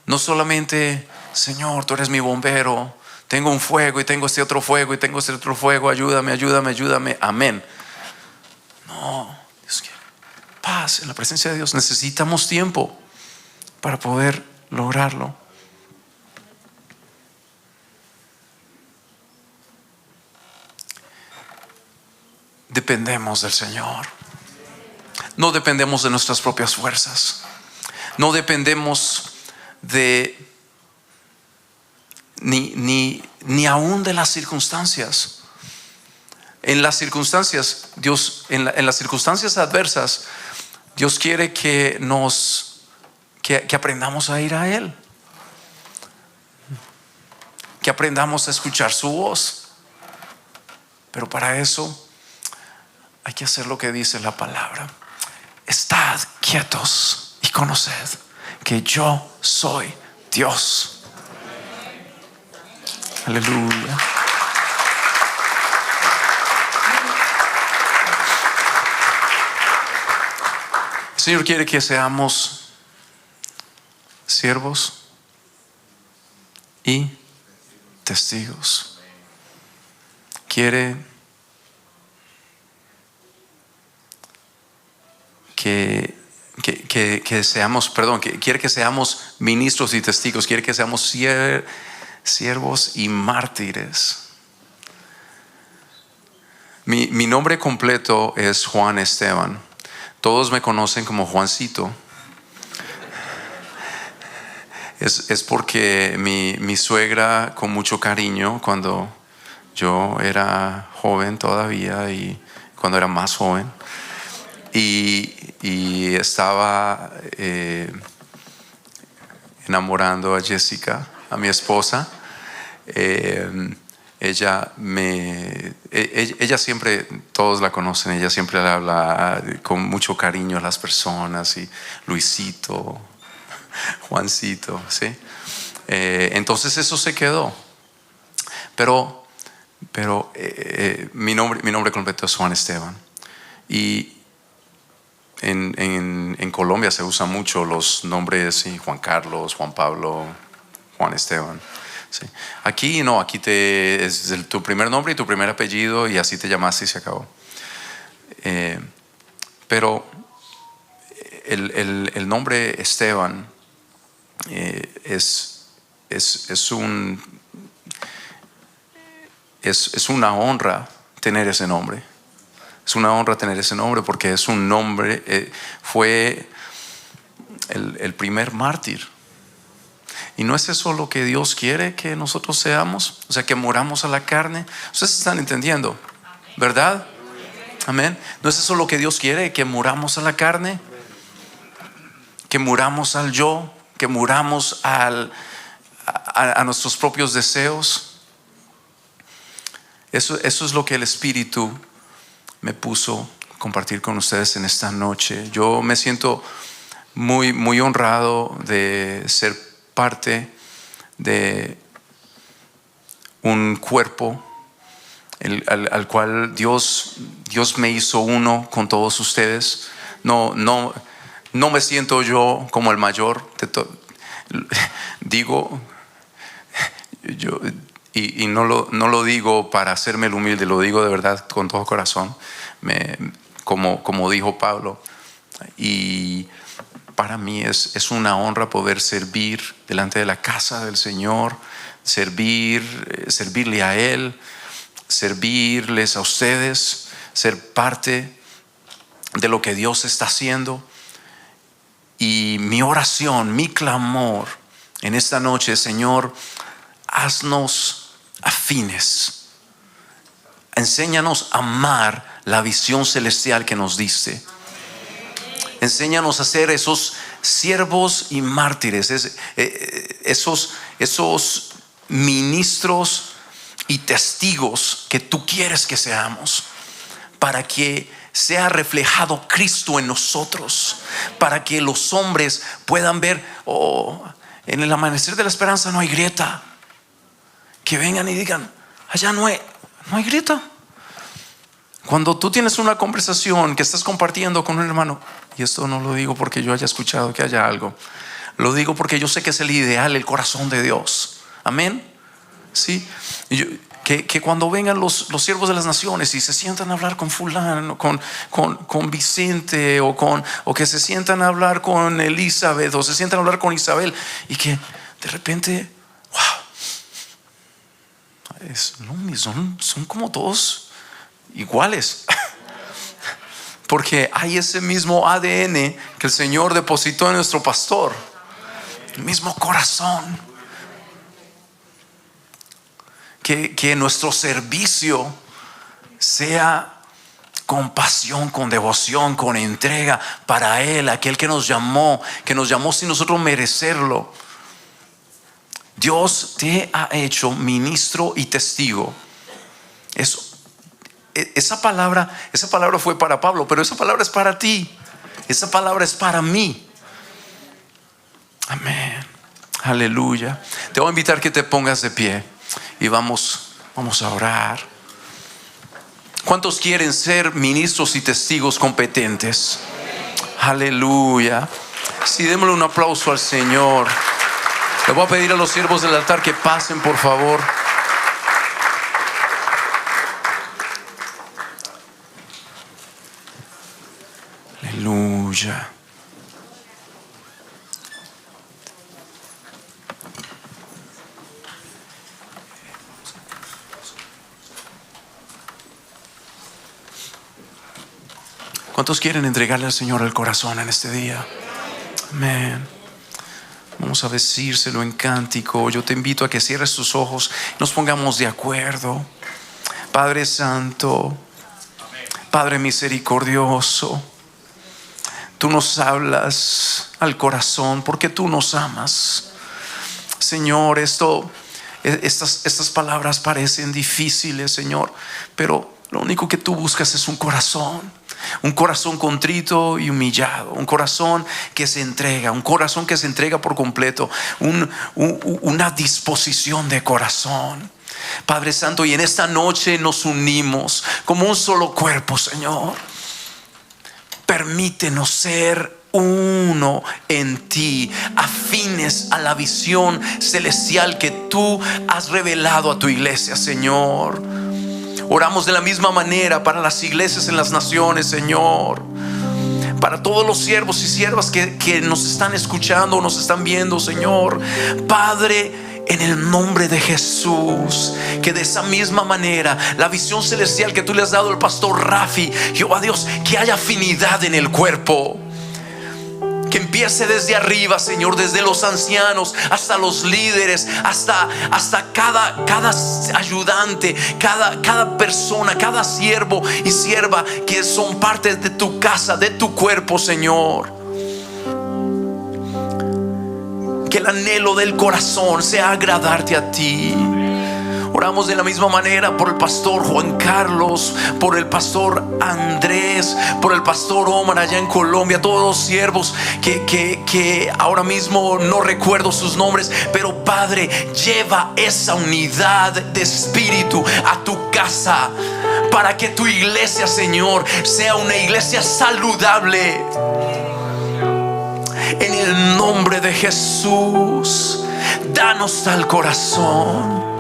No solamente, Señor, tú eres mi bombero, tengo un fuego y tengo este otro fuego y tengo este otro fuego, ayúdame, amén. No, Dios quiere paz en la presencia de Dios. Necesitamos tiempo para poder lograrlo. Dependemos del Señor. No dependemos de nuestras propias fuerzas. No dependemos de ni aún de las circunstancias. En las circunstancias, Dios, en las circunstancias adversas, Dios quiere que aprendamos a ir a Él, que aprendamos a escuchar su voz. Pero para eso hay que hacer lo que dice la palabra: estad quietos y conoced que yo soy Dios. Aleluya. El Señor quiere que seamos siervos y testigos. Quiere que seamos, quiere que seamos ministros y testigos. Quiere que seamos siervos y mártires. Mi nombre completo es Juan Esteban. Todos me conocen como Juancito. Es porque mi suegra, con mucho cariño, cuando yo era joven todavía, y cuando era más joven, y estaba enamorando a Jessica, a mi esposa, ella siempre, todos la conocen, ella siempre le habla con mucho cariño a las personas, y Luisito, Juancito, ¿sí? Entonces eso se quedó. Pero mi nombre completo es Juan Esteban. Y en Colombia se usan mucho los nombres, ¿sí? Juan Carlos, Juan Pablo, Juan Esteban. Sí. Aquí no, aquí es tu primer nombre y tu primer apellido y así te llamaste y se acabó. Pero el nombre Esteban es una honra tener ese nombre. Es una honra tener ese nombre porque es un nombre, fue el primer mártir. Y no es eso lo que Dios quiere que nosotros seamos, o sea, que moramos a la carne. Ustedes están entendiendo, ¿verdad? Amén. ¿No es eso lo que Dios quiere, que muramos a la carne? Que muramos al yo, que muramos a nuestros propios deseos. Eso es lo que el Espíritu me puso a compartir con ustedes en esta noche. Yo me siento muy, muy honrado de ser parte de un cuerpo al cual Dios me hizo uno con todos ustedes. No me siento yo como el mayor. Digo yo, y no lo digo para hacerme el humilde, lo digo de verdad con todo corazón, como dijo Pablo. Y para mí es una honra poder servir delante de la casa del Señor, servirle a Él, servirles a ustedes, ser parte de lo que Dios está haciendo. Y mi oración, mi clamor en esta noche, Señor, haznos afines, enséñanos a amar la visión celestial que nos diste. Enséñanos a ser esos siervos y mártires, esos ministros y testigos que tú quieres que seamos, para que sea reflejado Cristo en nosotros, para que los hombres puedan ver, en el amanecer de la esperanza no hay grieta. Que vengan y digan, allá no hay grieta. Cuando tú tienes una conversación que estás compartiendo con un hermano, y esto no lo digo porque yo haya escuchado que haya algo, lo digo porque yo sé que es el ideal, el corazón de Dios. Amén. Sí. Que cuando vengan los siervos de las naciones y se sientan a hablar con fulano, con Vicente, o que se sientan a hablar con Elizabeth, o se sientan a hablar con Isabel, y que de repente, son como todos iguales. Porque hay ese mismo ADN que el Señor depositó en nuestro pastor, el mismo corazón. Que nuestro servicio sea con pasión, con devoción, con entrega para Él, aquel que nos llamó sin nosotros merecerlo. Dios te ha hecho ministro y testigo. Esa palabra fue para Pablo, pero esa palabra es para ti. Esa palabra es para mí. Amén. Aleluya. Te voy a invitar que te pongas de pie y vamos a orar. ¿Cuántos quieren ser ministros y testigos competentes? Aleluya. Sí, démosle un aplauso al Señor. Le voy a pedir a los siervos del altar que pasen, por favor. Aleluya. ¿Cuántos quieren entregarle al Señor el corazón en este día? Amén. Vamos a decírselo en cántico. Yo te invito a que cierres tus ojos, nos pongamos de acuerdo. Padre Santo, Padre misericordioso, tú nos hablas al corazón porque tú nos amas. Señor, estas palabras parecen difíciles, Señor, pero lo único que tú buscas es un corazón contrito y humillado, un corazón que se entrega por completo, una disposición de corazón. Padre Santo, y en esta noche nos unimos como un solo cuerpo, Señor. Permítenos ser uno en ti, afines a la visión celestial que tú has revelado a tu iglesia, Señor. Oramos de la misma manera para las iglesias en las naciones, Señor, para todos los siervos y siervas que nos están escuchando, nos están viendo, Señor. Padre, en el nombre de Jesús, que de esa misma manera la visión celestial que tú le has dado al pastor Rafi, Jehová Dios, que haya afinidad en el cuerpo, que empiece desde arriba, Señor, desde los ancianos hasta los líderes, hasta cada ayudante, cada persona, cada siervo y sierva que son parte de tu casa, de tu cuerpo, Señor. Que el anhelo del corazón sea agradarte a ti. Oramos de la misma manera por el pastor Juan Carlos, por el pastor Andrés, por el pastor Omar allá en Colombia, todos los siervos que ahora mismo no recuerdo sus nombres, pero Padre, lleva esa unidad de espíritu a tu casa, para que tu iglesia, Señor, sea una iglesia saludable. En el nombre de Jesús, danos tal corazón.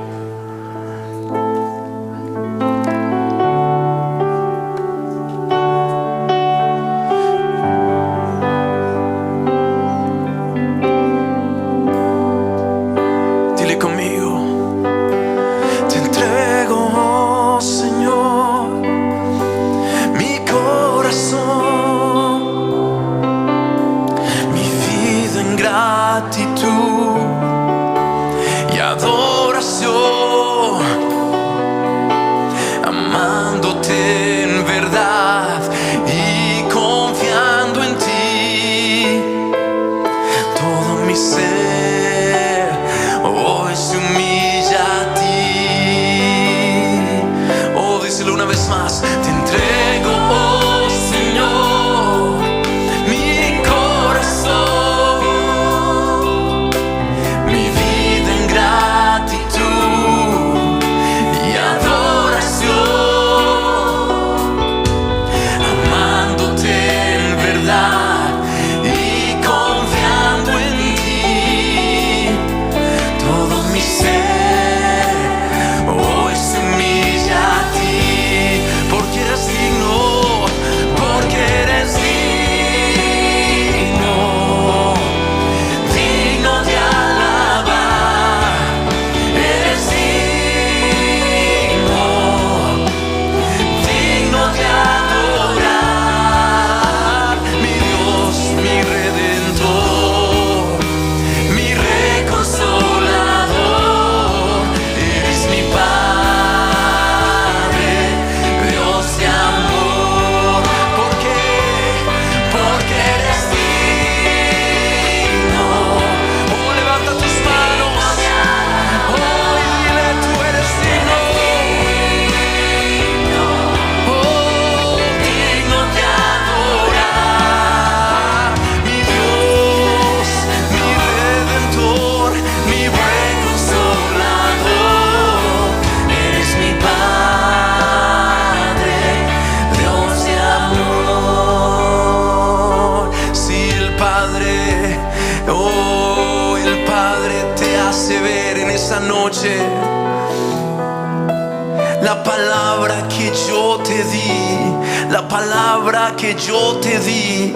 La palabra que yo te di, la palabra que yo te di,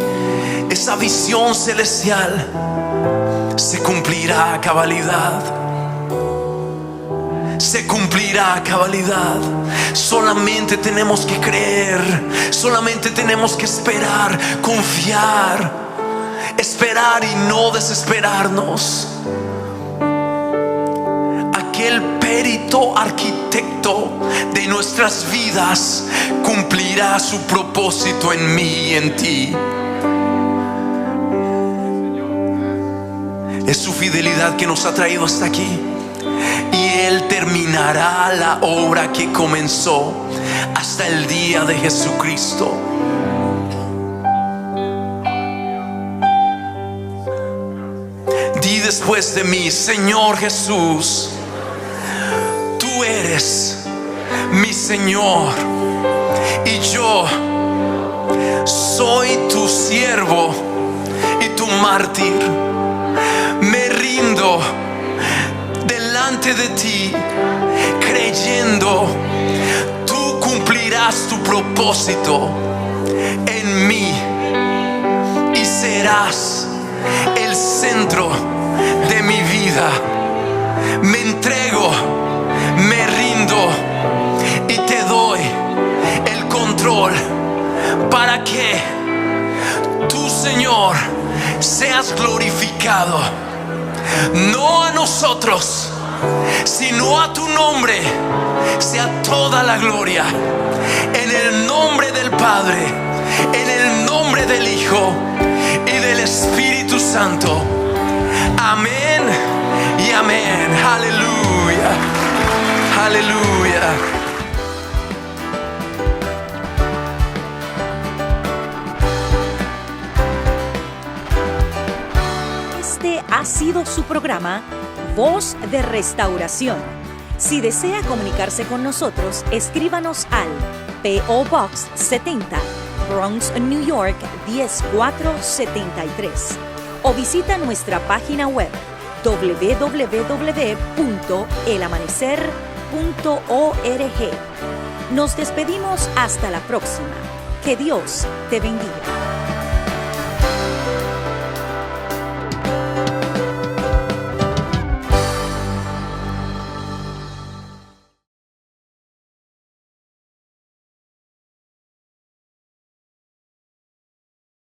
esa visión celestial se cumplirá a cabalidad. Se cumplirá a cabalidad. Solamente tenemos que creer, solamente tenemos que esperar, confiar, esperar y no desesperarnos. Aquel perito arquitecto de nuestras vidas cumplirá su propósito en mí y en ti. Es su fidelidad que nos ha traído hasta aquí, y Él terminará la obra que comenzó hasta el día de Jesucristo. Di después de mí: Señor Jesús, tú eres mi Señor y yo soy tu siervo y tu mártir. Me rindo delante de ti, creyendo tú cumplirás tu propósito en mí y serás el centro de mi vida. Me entrego, me rindo y te doy el control para que tú, Señor, seas glorificado, no a nosotros, sino a tu nombre sea toda la gloria. En el nombre del Padre, en el nombre del Hijo y del Espíritu Santo. Amén y amén. Aleluya, aleluya. Este ha sido su programa Voz de Restauración. Si desea comunicarse con nosotros, escríbanos al P.O. Box 70, Bronx, New York 10473, o visita nuestra página web www.elamanecer.org. Nos despedimos hasta la próxima. Que Dios te bendiga.